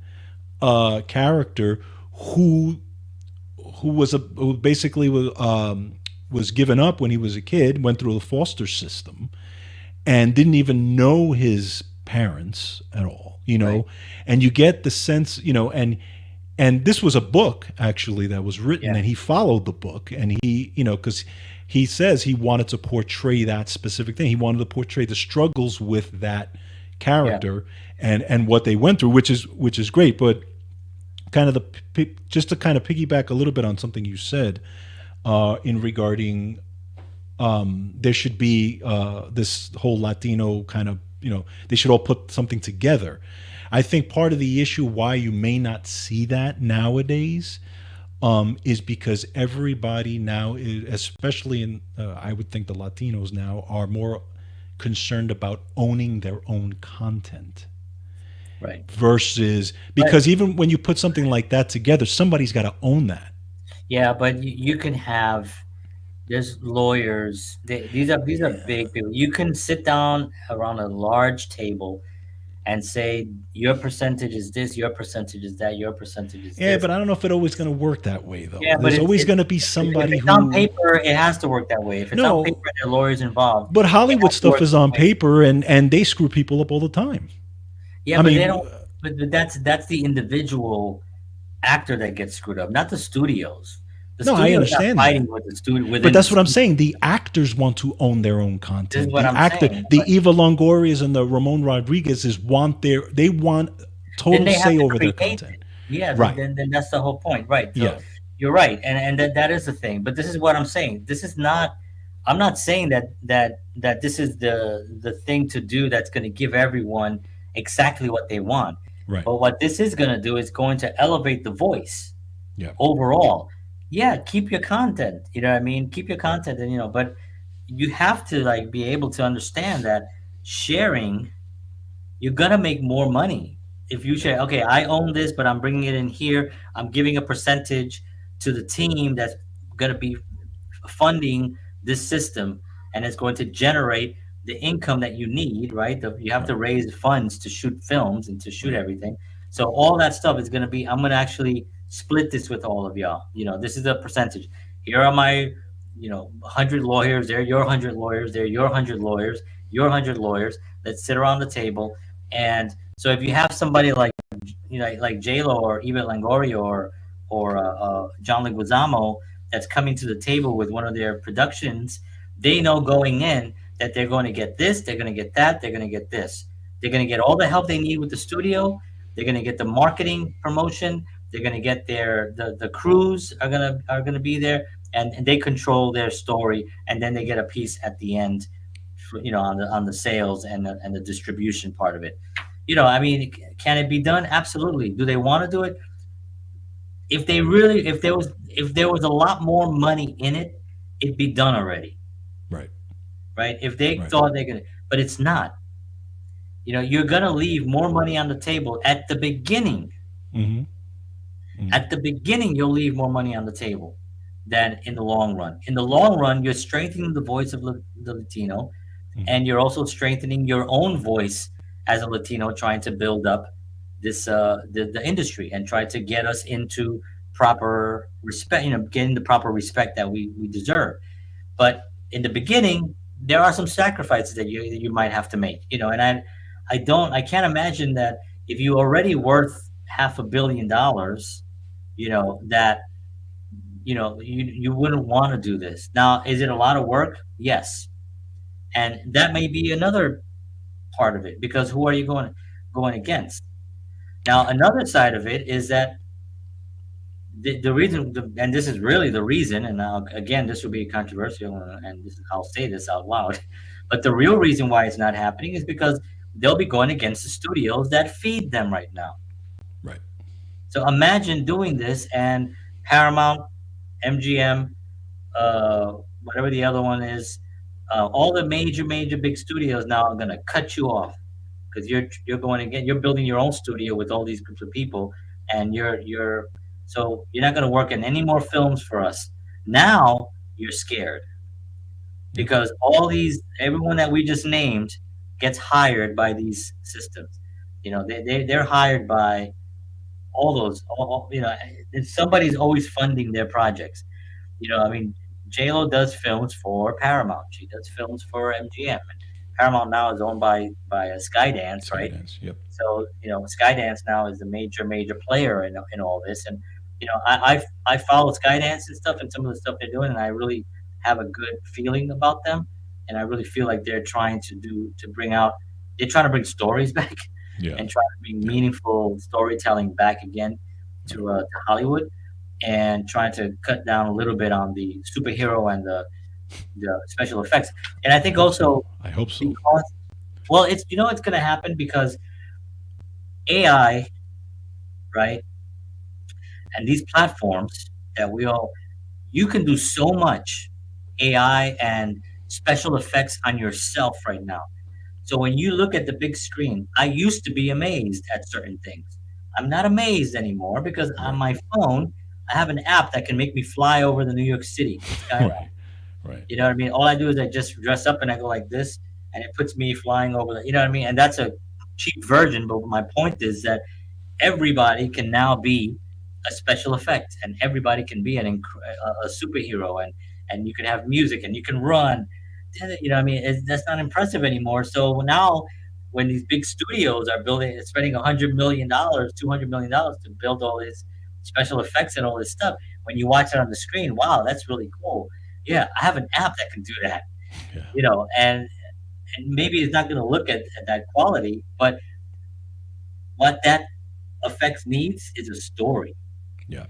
character who who basically was given up when he was a kid, went through the foster system, and didn't even know his parents at all. Right. And you get the sense, and this was a book actually that was written, Yeah. and he followed the book, and because he says he wanted to portray that specific thing. He wanted to portray the struggles with that Yeah. character and what they went through, which is great. But kind of just to kind of piggyback a little bit on something you said in regarding there should be this whole Latino kind of, they should all put something together. I think part of the issue why you may not see that nowadays is because everybody now, especially in, I would think the Latinos now are more concerned about owning their own content Right. versus, But because even when you put something like that together, somebody's got to own that. yeah, but you can have, there's lawyers. These are big people. You can sit down around a large table and say your percentage is this, your percentage is that, your percentage is Yeah, this. but I don't know if it's always going to work that way, though. Yeah, but There's always going to be if somebody it's on who. paper, it has to work that way. If it's on paper No, and there are lawyers involved, but it Hollywood has to stuff work is that on way. paper, and they screw people up all the time. Yeah, I but they mean, don't. But that's the individual actor that gets screwed up, not the studios. The no, I studio's not understand fighting that. with the studio But within the that's what I'm studio. saying. The actors want to own their own This is content. what The I'm actor, saying. the But Eva Longorias and the Ramon Rodriguez's they want then total they have say to over their create content. it. Yeah, Right. then that's the whole point, right? So Yeah. you're right, and that is the thing. But this is what I'm saying. This is not. I'm not saying that this is the thing to do that's going to give everyone exactly what they want. Right. But what this is going to do is going to elevate the voice Yeah. overall. Yeah, keep your content. You know what I mean? Keep your content, and but you have to like be able to understand that sharing, you're gonna make more money if you Yeah. share. Okay, I own this, but I'm bringing it in here. I'm giving a percentage to the team that's gonna be funding this system, and it's going to generate the income that you need, right? You have to Right. raise funds to shoot films and to shoot Right. everything. So all that stuff is going to be, I'm going to actually split this with all of y'all. This is a percentage. Here are my, 100 lawyers. They're your 100 lawyers. They're your 100 lawyers. Your 100 lawyers. Let's sit around the table. And so if you have somebody like, like J Lo or Eva Longoria or John Leguizamo that's coming to the table with one of their productions, they know going in that they're going to get this, they're going to get that, they're going to get this. They're going to get all the help they need with the studio. They're going to get the marketing promotion. They're going to get the crews are going to be there, and they control their story, and then they get a piece at the end, on the sales and the distribution part of it. I mean, can it be done? Absolutely. Do they want to do it? If there was a lot more money in it, it'd be done already, Right. right? If they Right. thought they're gonna, but it's not. You're gonna leave more money on the table at the beginning. Mm-hmm. Mm-hmm. At the beginning, you'll leave more money on the table than in the long run. In the long run, you're strengthening the voice of the Latino, Mm-hmm. and you're also strengthening your own voice as a Latino, trying to build up the industry and try to get us into proper respect, getting the proper respect that we deserve. But in the beginning, there are some sacrifices that you might have to make, and I can't imagine that if you already worth $500 million, that you wouldn't want to do this. Now, is it a lot of work? Yes, and that may be another part of it, because who are you going against? Now, Yeah. another side of it is that the reason, and this is really the reason, and now again, this will be controversial, and I'll say this out loud, but the real reason why it's not happening is because they'll be going against the studios that feed them right now. Right. So imagine doing this, and Paramount, MGM, uh, whatever the other one is, all the major big studios now are going to cut you off, because you're going again. You're building your own studio with all these groups of people, and you're not going to work in any more films for us. Now you're scared Yeah. because everyone that we just named gets hired by these systems. They're hired by all those. And somebody's always funding their projects. I mean, JLo does films for Paramount. She does films for MGM. And Paramount now is owned by Skydance, right? Skydance. Yep. So Skydance now is a major player in all this, and I follow Skydance and stuff, and some of the stuff they're doing, and I really have a good feeling about them, and I really feel like they're trying to bring stories back Yeah. and trying to bring Yeah. meaningful storytelling back again Right. to Hollywood, and trying to cut down a little bit on the superhero and the special effects. And I I think hope so. also I hope so. because, well, it's going to happen because AI, right, and these platforms that you can do so much AI and special effects on yourself right now. So when you look at the big screen, I used to be amazed at certain things. I'm not amazed anymore because on Right. my phone, I have an app that can make me fly over the New York City skyline. Right. Right. You know what I mean? All I do is I just dress up and I go like this, and it puts me flying over the. You know what I mean? And cheap version. But my point is that everybody can now be a special effect, and everybody can be a superhero, and you can have music, and you can run. I mean, that's not impressive anymore. So now, when these big studios are spending $100 million, $200 million to build all these special effects and all this stuff, when you watch it on the screen, wow, that's really cool. Yeah, I have an app that can do that. Yeah. And maybe it's not going to look at that quality, but what that effects needs is a story. Yeah.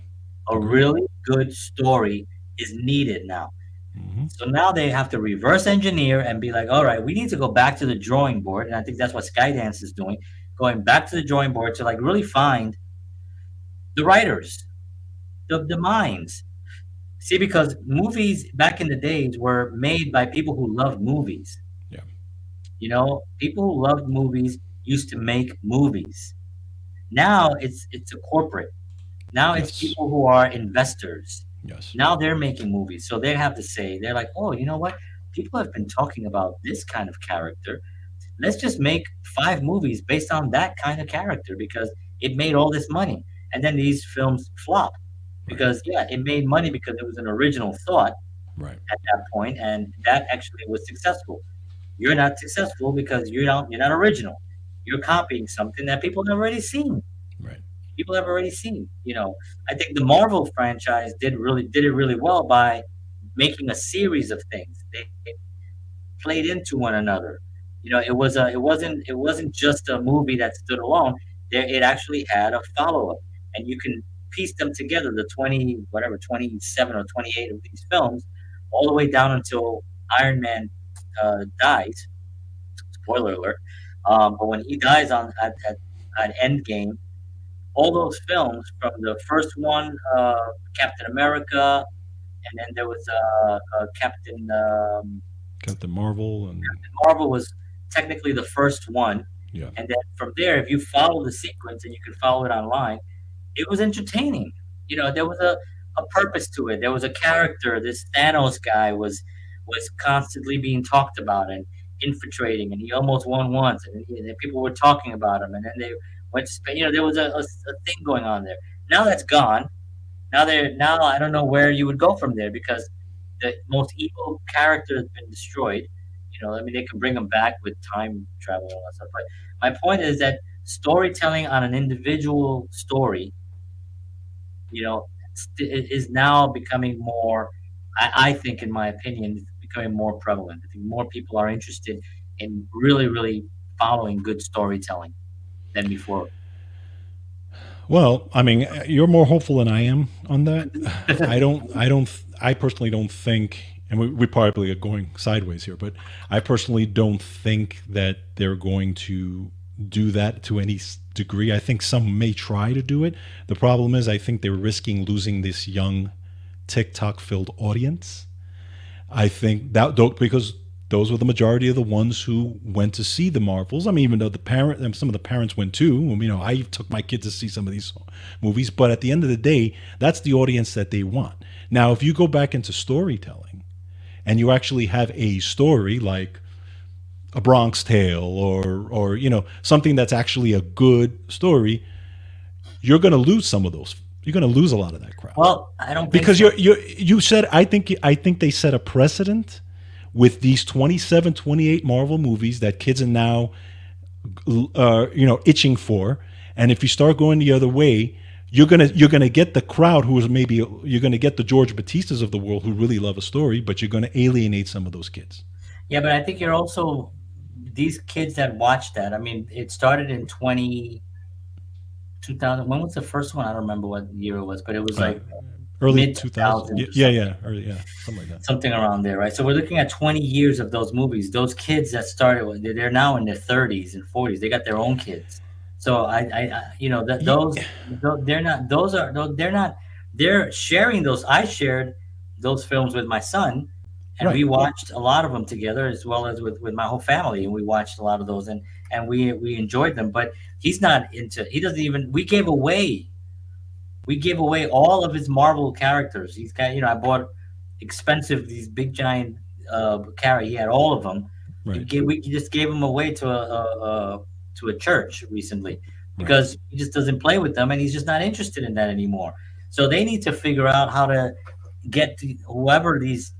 A Agreed. really good story is needed now. Hmm. So now they have to reverse engineer and be like, all right, we need to go back to the drawing board. And I think that's what Skydance is doing, going back to the drawing board to like really find the writers, the minds. See, because movies back in the days were made by people who loved movies. Yeah. People who loved movies used to make movies. Now it's a corporate. Now it's Yes. people who are investors. Yes. Now they're making movies. So they have to say, they're like, oh, you know what? People have been talking about this kind of character. Let's just make 5 movies based on that kind of character because it made all this money. And then these films flop Right. because, yeah, it made money because it was an original thought Right. at that point, and that actually was successful. You're not successful because you're not original. You're copying something that people have already seen. Right. People have already seen. I think the Marvel franchise did it really well by making a series of things. They played into one another. It wasn't just a movie that stood alone. It actually had a follow up, and you can piece them together. The 27 or 28 of these films, all the way down until Iron Man dies. Spoiler alert. But when he dies at Endgame, all those films from the first one, Captain America, and then there was Captain Captain Marvel and Marvel was technically the first one, yeah. and then from there, if you follow the sequence and you can follow it online, it was entertaining. There was a purpose to it. There was a character. This Thanos guy was constantly being talked about and infiltrating, and he almost won once, and people were talking about him, and then they went to Spain. There was a thing going on there. Now that's gone. Now I don't know where you would go from there because the most evil character has been destroyed. I mean, they can bring them back with time travel and all that stuff. But my point is that storytelling on an individual story, is now becoming more. I think, in my opinion, it's becoming more prevalent. I think more people are interested in really, really following good storytelling than before. Well, I mean, you're more hopeful than I am on that. I personally don't think, and we probably are going sideways here, but I personally don't think that they're going to do that to any degree. I think some may try to do it. The problem is, I think they're risking losing this young TikTok filled audience. I think that because those were the majority of the ones who went to see the Marvels. I mean, even though some of the parents went too. I took my kids to see some of these movies, but at the end of the day, that's the audience that they want. Now, if you go back into storytelling, and you actually have a story like a Bronx Tale or something that's actually a good story, you're going to lose some of those. You're going to lose a lot of that crowd Well, I don't think because so. you said I think they set a precedent with these 27, 28 Marvel movies that kids are now itching for, and if you start going the other way, you're gonna get the crowd who is maybe you're gonna get the George Batistas of the world who really love a story, but you're gonna alienate some of those kids. Yeah, but I think you're also these kids that watch that. I mean, it started in 2000. When was the first one? I don't remember what year it was, but it was Uh, like Early mid 2000, 2000s or yeah, something. yeah, early, yeah, something like that. Something around there, right? So we're looking at 20 years of those movies. Those kids that started, they're now in their 30s and 40s. They got their own kids. So that Ye- they're not. They're not. They're sharing those. I shared those films with my son, and we Right. watched a lot of them together, as well as with my whole family, and we watched a lot of those, and we enjoyed them. But he's not into. He doesn't even. We gave away all of his Marvel characters. He's got, I bought expensive these big giant He had all of them. Right. We just gave them away to to a church recently Right. because he just doesn't play with them and he's just not interested in that anymore. So they need to figure out how to get to whoever these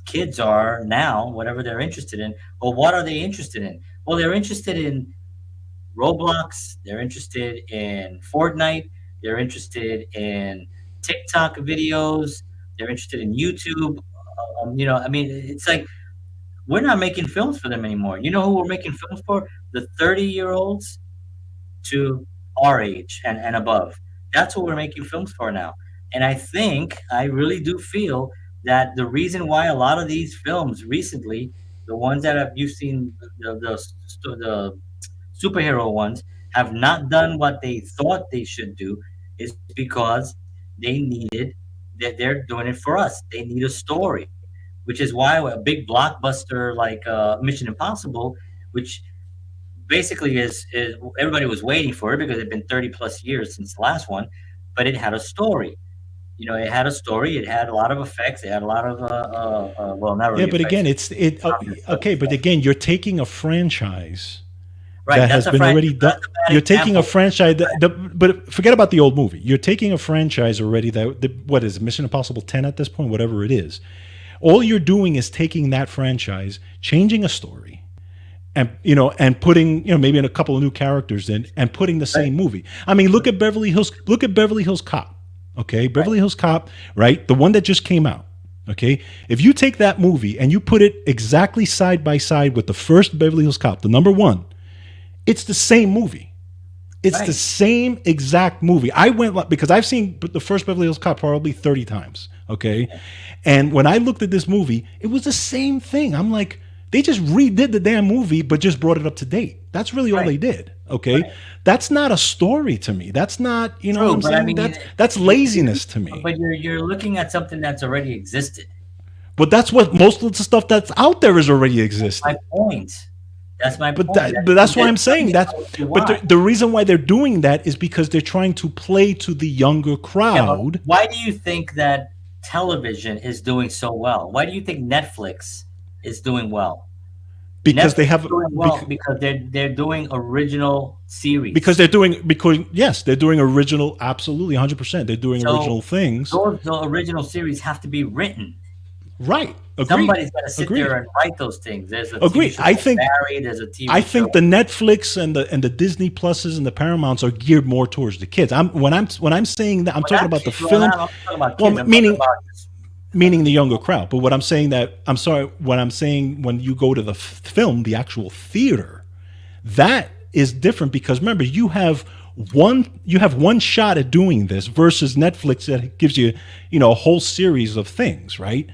kids are now, whatever they're interested in. Well, what are they interested in? Well, they're interested in Roblox. They're interested in Fortnite. They're interested in TikTok videos. They're interested in YouTube. I mean, it's like we're not making films for them anymore. You know who we're making films for? The 30-year-olds to our age and above. That's what we're making films for now. And I really do feel that the reason why a lot of these films recently, the ones that have you've seen the superhero ones have not done what they thought they should do is because they needed that they're doing it for us. They need a story, which is why a big blockbuster like Mission Impossible, which basically is everybody was waiting for it because it'd been 30 plus years since the last one, but it had a story. It had a story. It had a lot of effects. It had a lot of well, not Yeah, really but again, effects. it's it. Okay, but again, you're taking a franchise Right. that has been already done. That's a bad You're taking a example. franchise but forget about the old movie. You're taking a franchise already what is it, Mission Impossible 10 at this point, whatever it is. All you're doing is taking that franchise, changing a story, and putting maybe in a couple of new characters in and putting the Right. same movie. I mean, look at Beverly Hills Cop. Okay, Right. Beverly Hills Cop, right? The one that just came out. Okay, if you take that movie and you put it exactly side by side with the first Beverly Hills Cop, the number one, it's the same movie. It's the Right. same exact movie. I went because I've seen the first Beverly Hills Cop probably 30 times. Okay. And when I looked at this movie, it was the same thing. I'm like, they just redid the damn movie, but just brought it up to date. That's really all Right. they did. Okay. Right. That's not a story to me. That's not, you know what True, I'm but I saying? mean, That's you laziness to me. but you're looking at something that's already existed. But that's what most of the stuff that's out there is already My existed. point. That's my But point. that's why They're I'm doing saying it that. how you But want. the reason why they're doing that is because they're trying to play to the younger Yeah, but crowd why do you think that television is doing so well? Why do you think Netflix is doing well? because they Netflix is have doing well because they're doing original because series. they're doing because yes, they're doing original, absolutely 100%. They're doing So original things. those the original series have to be written. Right. Agreed. Somebody's got to sit there Agreed. and write those things. There's a TV Agreed. show called Barry. There's a I TV think show. the Netflix and the Disney Pluses and the Paramounts are geared more towards the kids. When I'm saying that, I'm Well, talking not about the kids. Well, film. not, I'm talking about Well, kids. I'm talking meaning about just meaning the younger crowd. But what I'm saying that I'm sorry, what I'm saying when you go to the film, the actual theater, that is different because remember you have one shot at doing this versus Netflix that gives you a whole series of things, right?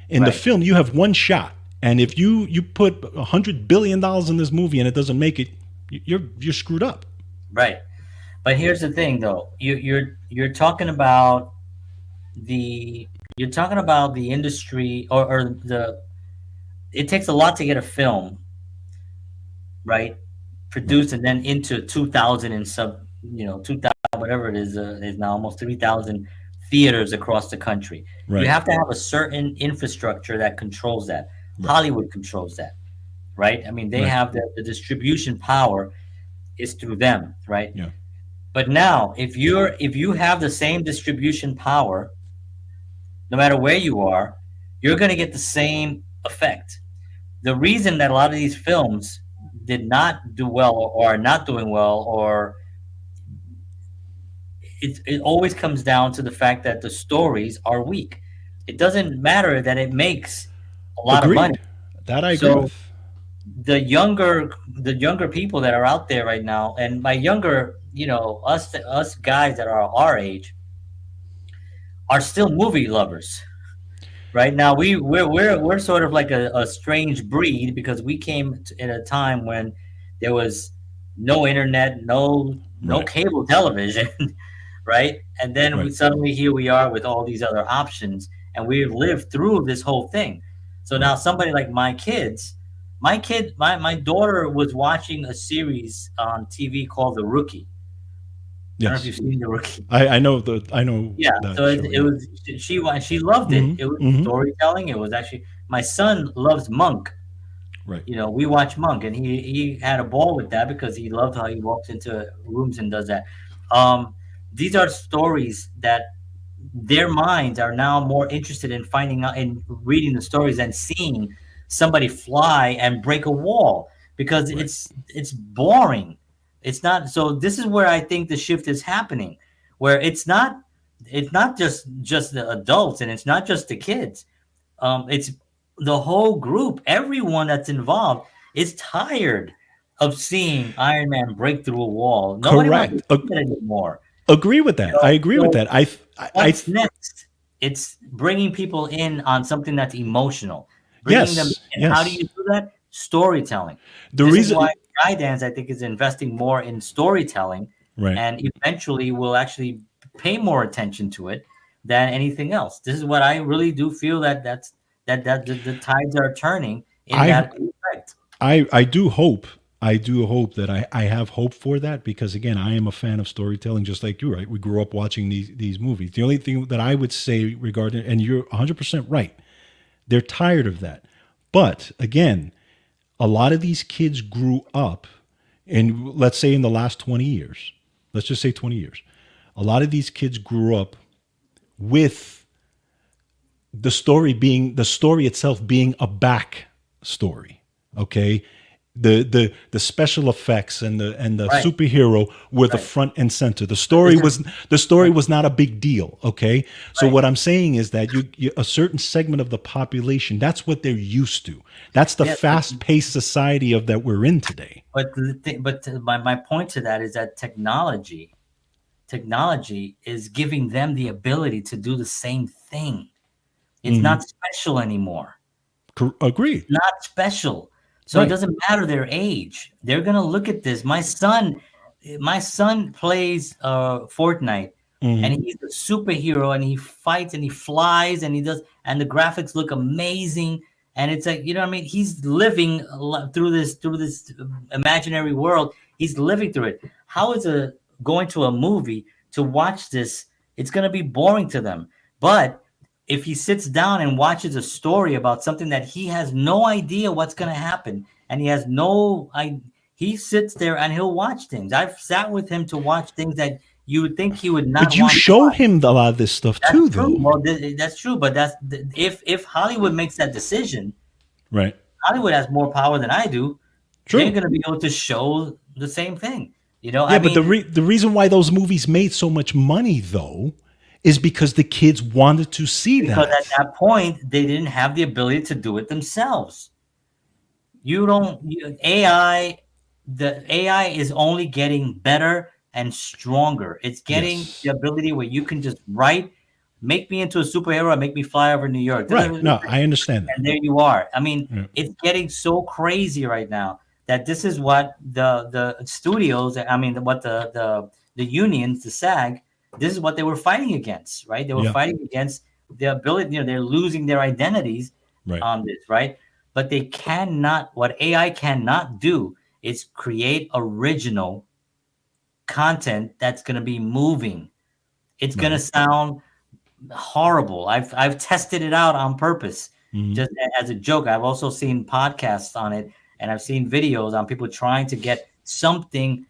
In the right. film, you have one shot, and if you put $100 billion in this movie and it doesn't make it, you're screwed up. Right. But here's the thing, though. You're talking about the industry or the. It takes a lot to get a film right Right, produced and then into 2,000 and sub 2,000 whatever it is now almost 3,000 theaters across the country. You right, have to have a certain infrastructure that controls that. right, Hollywood controls that, right? I mean, they right. have the distribution power is through them, right? Yeah, But now, if you have the same distribution power, no matter where you are, you're going to get the same effect. The reason that a lot of these films did not do well or are not doing well, or it always comes down to the fact that the stories are weak. It doesn't matter that it makes a lot of money. agreed. That I agree So with. the younger people that are out there right now, and by younger, us guys that are our age, are still movie lovers. Right now, we're sort of like a strange breed because we came in a time when there was no internet, no Right, cable television, right? And then right, suddenly here we are with all these other options, and we've lived through this whole thing. So right. now somebody like my daughter was watching a series on TV called The Rookie. I don't know if Yes, you've seen The Rookie. I know Yeah, so that it, show. it Yeah. was she loved it. Hmm. It was Hmm. storytelling. It was actually my son loves Monk. Right. We watch Monk, and he had a ball with that because he loved how he walks into rooms and does that. Um, these are stories that their minds are now more interested in finding out and reading the stories and seeing somebody fly and break a wall because Right. it's boring. It's not. So this is where I think the shift is happening, where it's not just the adults and it's not just the kids. It's the whole group. Everyone that's involved is tired of seeing Iron Man break through a wall. Nobody wants to Correct. see it anymore. Agree with that. I agree with So that. what's next? It's bringing people in on something that's emotional, bringing them Yes, in. How do you yes. do that? Storytelling. The This is why reason, Skydance, I think, is investing more in storytelling, right. and eventually will actually pay more attention to it than anything else. This is what I really do feel that the tides are turning in I that respect. I do hope. I do hope that I have hope for that because again I am a fan of storytelling just like you, right? We grew up watching these movies. The only thing that I would say regarding, and you're 100% right, they're tired of that. But again, a lot of these kids grew up, and let's say in the last 20 years, let's just say 20 years, a lot of these kids grew up with the story itself being a back story. Okay. The special effects and the Right, superhero were the right. front and center. But this is The story was not a big deal. Okay. So right. what I'm saying is that you a certain segment of the population, that's what they're used to. That's the Yeah, fast paced society of that we're in today. my point to that is that technology is giving them the ability to do the same thing. It's Hmm. not special anymore. Agreed. Not special. So it Right. doesn't matter their age. They're gonna look at this. My son plays Fortnite, and Hmm. he's a superhero, and he fights and he flies and he does, and the graphics look amazing. And it's like, what I mean. He's living through this imaginary world. He's living through it. How is a going to a movie to watch this? It's gonna be boring to them. But if he sits down and watches a story about something that he has no idea what's going to happen, and he has no I he sits there and he'll watch things. I've sat with him to watch things that you would think he would But not you want to show watch. him a lot of this stuff That's too, true. though. Well, that's true, but if Hollywood makes that decision. Right. Hollywood has more power than I do. They're True. going to be able to show the same thing. Yeah, I but mean, the reason why those movies made so much money though is because the kids wanted to see because at that. that point they didn't have the ability to do it themselves. You don't you, AI The AI is only getting better and stronger. It's getting the Yes. ability where you can just write, make me into a superhero and make me fly over New York. Right. No, I understand that. And there you are. I mean, Yeah. it's getting so crazy right now that this is what the studios, I mean, what the unions, the SAG, this is what they were fighting against, right? They were Yeah. fighting against the ability, they're losing their identities Right. on this, right? But they cannot, what AI cannot do is create original content that's going to be moving. It's going to Right. sound horrible. I've tested it out on purpose, Hmm. just as a joke. I've also seen podcasts on it, and I've seen videos on people trying to get something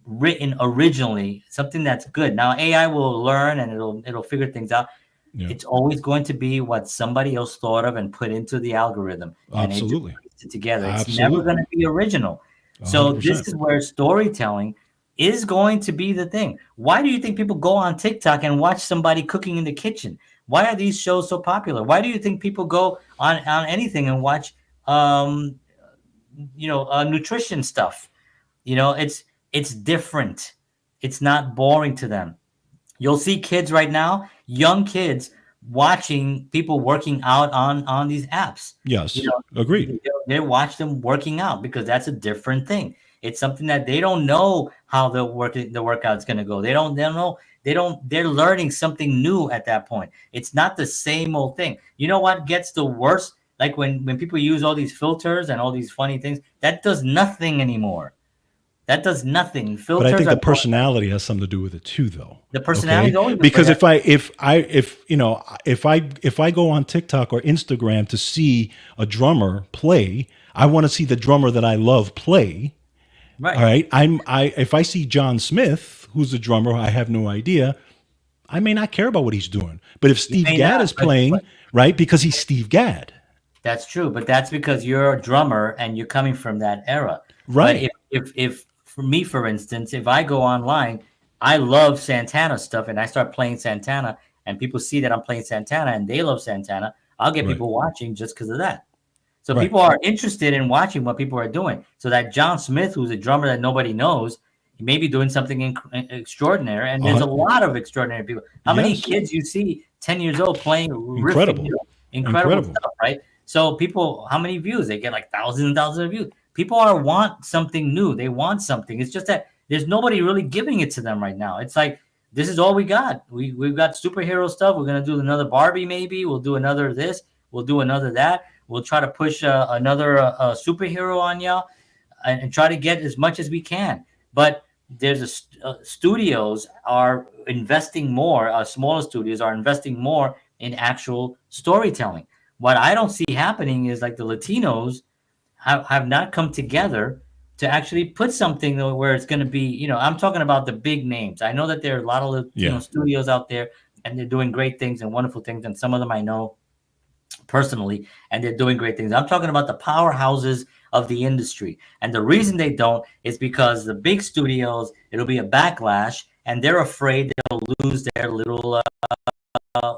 written originally, something that's good. Now AI will learn and it'll figure things out. Yeah. It's always going to be what somebody else thought of and put into the algorithm, and it just Absolutely. puts it together. It's never going Absolutely. to be original. So this 100%. is where storytelling is going to be the thing. Why do you think people go on TikTok and watch somebody cooking in the kitchen? Why are these shows so popular? Why do you think people go on anything and watch nutrition stuff? It's different. It's not boring to them. You'll see kids right now, young kids, watching people working out on these apps. You Yes. know, Agreed. they watch them working out because that's a different thing. It's something that they don't know how the workout's going to go. They don't know. They're learning something new at that point. It's not the same old thing. You know what gets the worst? Like when people use all these filters and all these funny things, that does nothing anymore. That does nothing. But I Filters think are the personality has something to do with it too, though. the personality is Okay, always, but because if I go on TikTok or Instagram to see a drummer play, I want to see the drummer that I love play. All Right. right. If I see John Smith, who's the drummer, I have no idea. I may not care about what he's doing. But if You Steve may Gadd not, is playing, right, because he's Steve Gadd. that's true, but that's because you're a drummer and you're coming from that era. But Right. if for me, for instance, if I go online, I love Santana stuff and I start playing Santana and people see that I'm playing Santana and they love Santana, I'll get Right. people watching just because of that. So Right. people are interested in watching what people are doing. So that John Smith, who's a drummer that nobody knows, he may be doing something extraordinary. And there's a Uh, lot of extraordinary people. How many yes. kids you see 10 years old playing riffing, Incredible. incredible Incredible. stuff, right? So people, how many views? They get like thousands and thousands of views. People are want something new. They want something. It's just that there's nobody really giving it to them right now. It's like this is all we got. We've got superhero stuff. We're gonna do another Barbie, maybe. We'll do another this. We'll do another that. We'll try to push another superhero on y'all and try to get as much as we can. But there's studios are investing more. Smaller studios are investing more in actual storytelling. What I don't see happening is like the Latinos have not come together to actually put something where it's going to be, I'm talking about the big names. I know that there are a lot of Latino Yeah. studios out there and they're doing great things and wonderful things. And some of them I know personally, and they're doing great things. I'm talking about the powerhouses of the industry. And the reason they don't is because the big studios, it'll be a backlash and they're afraid they'll lose their little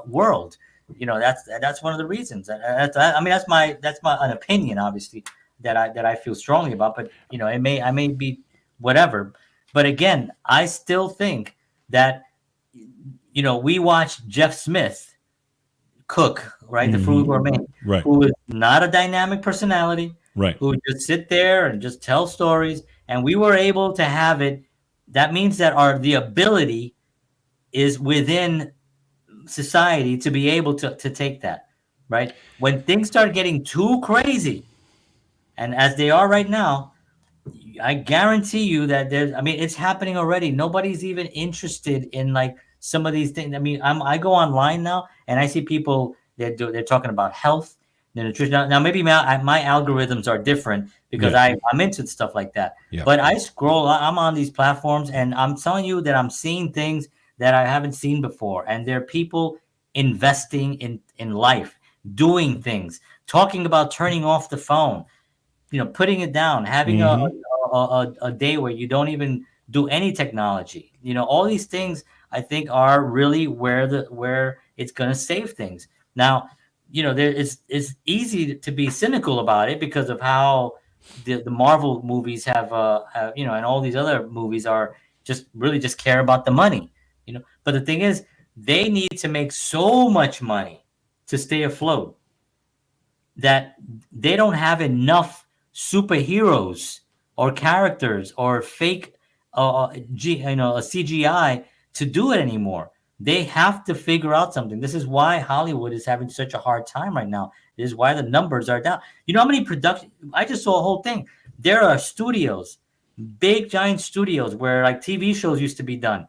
world. That's one of the reasons. I mean, that's my an opinion, obviously, that I feel strongly about. But I may be whatever. But again, I still think that we watched Jeff Smith cook, right, the Fruit Gourmet, Right. who is not a dynamic personality, Right. who would just sit there and just tell stories, and we were able to have it. That means that the ability is within society to be able to take that, right? When things start getting too crazy, and as they are right now, I guarantee you that it's happening already. Nobody's even interested in like some of these things. I mean, I go online now and I see people they're talking about health, the nutrition. Now maybe my algorithms are different because Yeah. I'm into stuff like that. Yeah. But I scroll. I'm on these platforms and I'm telling you that I'm seeing things that I haven't seen before, and there are people investing in life, doing things, talking about turning off the phone, putting it down, having a day where you don't even do any technology. All these things I think are really where it's going to save things. Now, it's easy to be cynical about it because of how the Marvel movies have and all these other movies are just really just care about the money. But the thing is, they need to make so much money to stay afloat that they don't have enough superheroes or characters or fake a CGI to do it anymore. They have to figure out something. This is why Hollywood is having such a hard time right now. This is why the numbers are down. You know how many production? I just saw a whole thing. There are studios, big giant studios where like TV shows used to be done.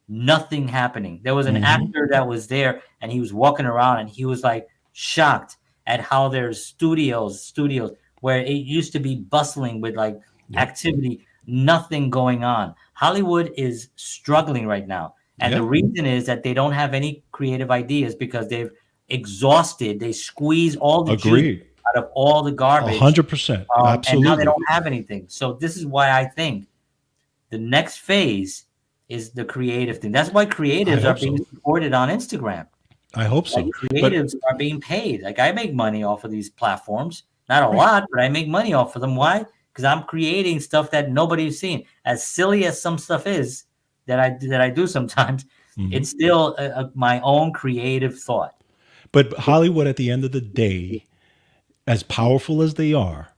Nothing happening. There was an actor that was there and he was walking around and he was like shocked at how there's studios where it used to be bustling with like activity, nothing going on. Hollywood is struggling right now. And the reason is that they don't have any creative ideas because they've exhausted, they squeeze all the juice Agreed. out of all the garbage. 100%. And now they Absolutely. don't have anything. So this is why I think the next phase is the creative thing. That's why creatives are hope being so. supported on Instagram. I hope so. Like But creatives are being paid. Like I make money off of these platforms. Not a lot, but I make money off of them. Why? Because I'm creating stuff that nobody's seen. As silly as some stuff is that I do sometimes, it's still my own creative thought. but Hollywood at the end of the day, as powerful as they are,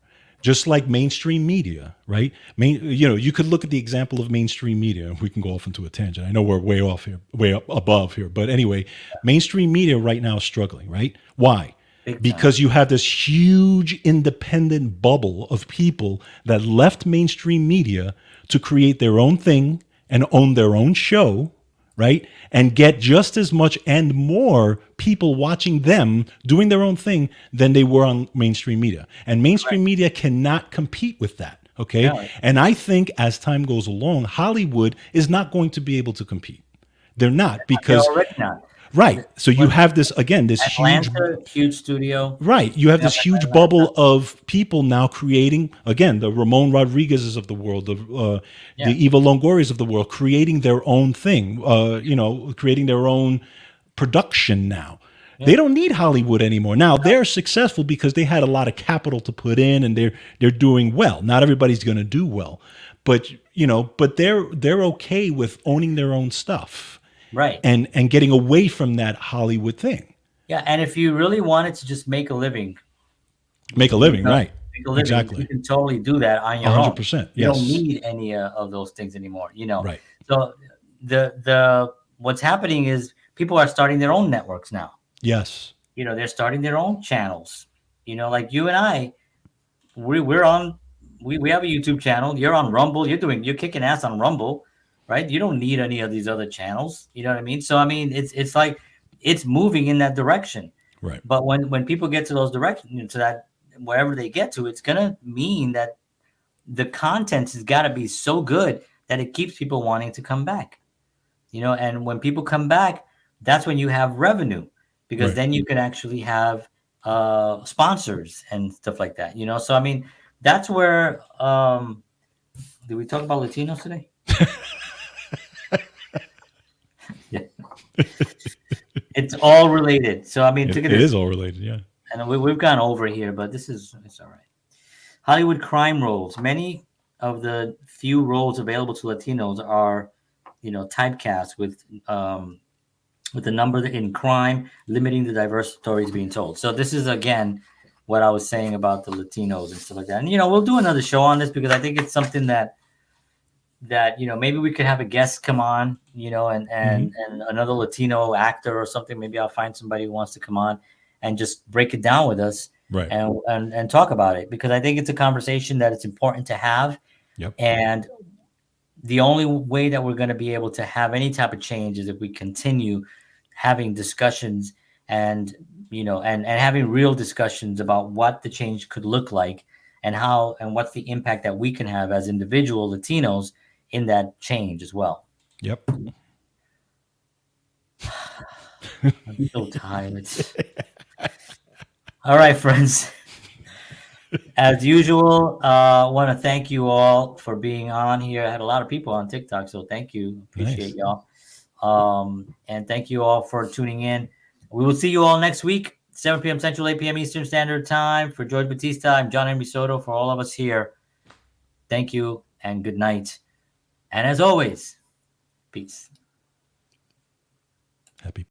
just like mainstream media, right? You could look at the example of mainstream media. We can go off into a tangent. I know we're way off here, way up above here, but anyway, mainstream media right now is struggling, right? Why? Big time. Because you have this huge independent bubble of people that left mainstream media to create their own thing and own their own show, right? And get just as much and more people watching them doing their own thing than they were on mainstream media. And Right. mainstream media cannot compete with that. Okay. No, And I think as time goes along, Hollywood is not going to be able to compete. They're not they're because, already not. right. So you What have this, again, this huge. Atlanta, huge studio. Right. You have Up this in huge Atlanta. bubble of people now creating, again, the Ramon Rodriguez's of the world, Yeah. the Eva Longorias of the world, creating their own thing, creating their own production now. They Yeah. don't need Hollywood anymore. Now they're successful because they had a lot of capital to put in and they're doing well. Not everybody's going to do well, but but they're okay with owning their own stuff Right. and getting away from that Hollywood thing. Yeah. And if you really wanted to just make a living, Make a living, right? make a living, you Exactly. can totally do that on A your hundred own. percent. You don't Yes. need any of those things anymore. Right. So the what's happening is people are starting their own networks now. Yes. They're starting their own channels. Like you and I, we're on. We have a YouTube channel. You're on Rumble. You're kicking ass on Rumble, right? You don't need any of these other channels. You know what I mean? So I mean, it's like it's moving in that direction. Right. But when people get to those directions, to that wherever they get to, it's gonna mean that the content has got to be so good that it keeps people wanting to come back. And when people come back, that's when you have revenue, because Right. then you can actually have sponsors and stuff like that. So I mean, that's where did we talk about Latinos today? Yeah. It's all related. So I mean, It, look at it this. is all related. Yeah. And we've gone over here, but it's all right. Hollywood crime roles. Many of the few roles available to Latinos are, typecast with the number in crime, limiting the diverse stories being told. So this is again what I was saying about the Latinos and stuff like that. And we'll do another show on this because I think it's something that maybe we could have a guest come on, and another Latino actor or something. Maybe I'll find somebody who wants to come on and just break it down with us Right. and talk about it, because I think it's a conversation that it's important to have. Yep. And the only way that we're going to be able to have any type of change is if we continue having discussions and having real discussions about what the change could look like and how and what's the impact that we can have as individual Latinos in that change as well. Yep. I'm so tired. All right, friends. As usual, want to thank you all for being on here. I had a lot of people on TikTok, so thank you. Appreciate Nice. y'all. And thank you all for tuning in. We will see you all next week, 7 p.m. Central, 8 p.m. Eastern Standard Time. For George Batista, I'm John Henry Soto. For all of us here, thank you and good night. And as always, peace. Happy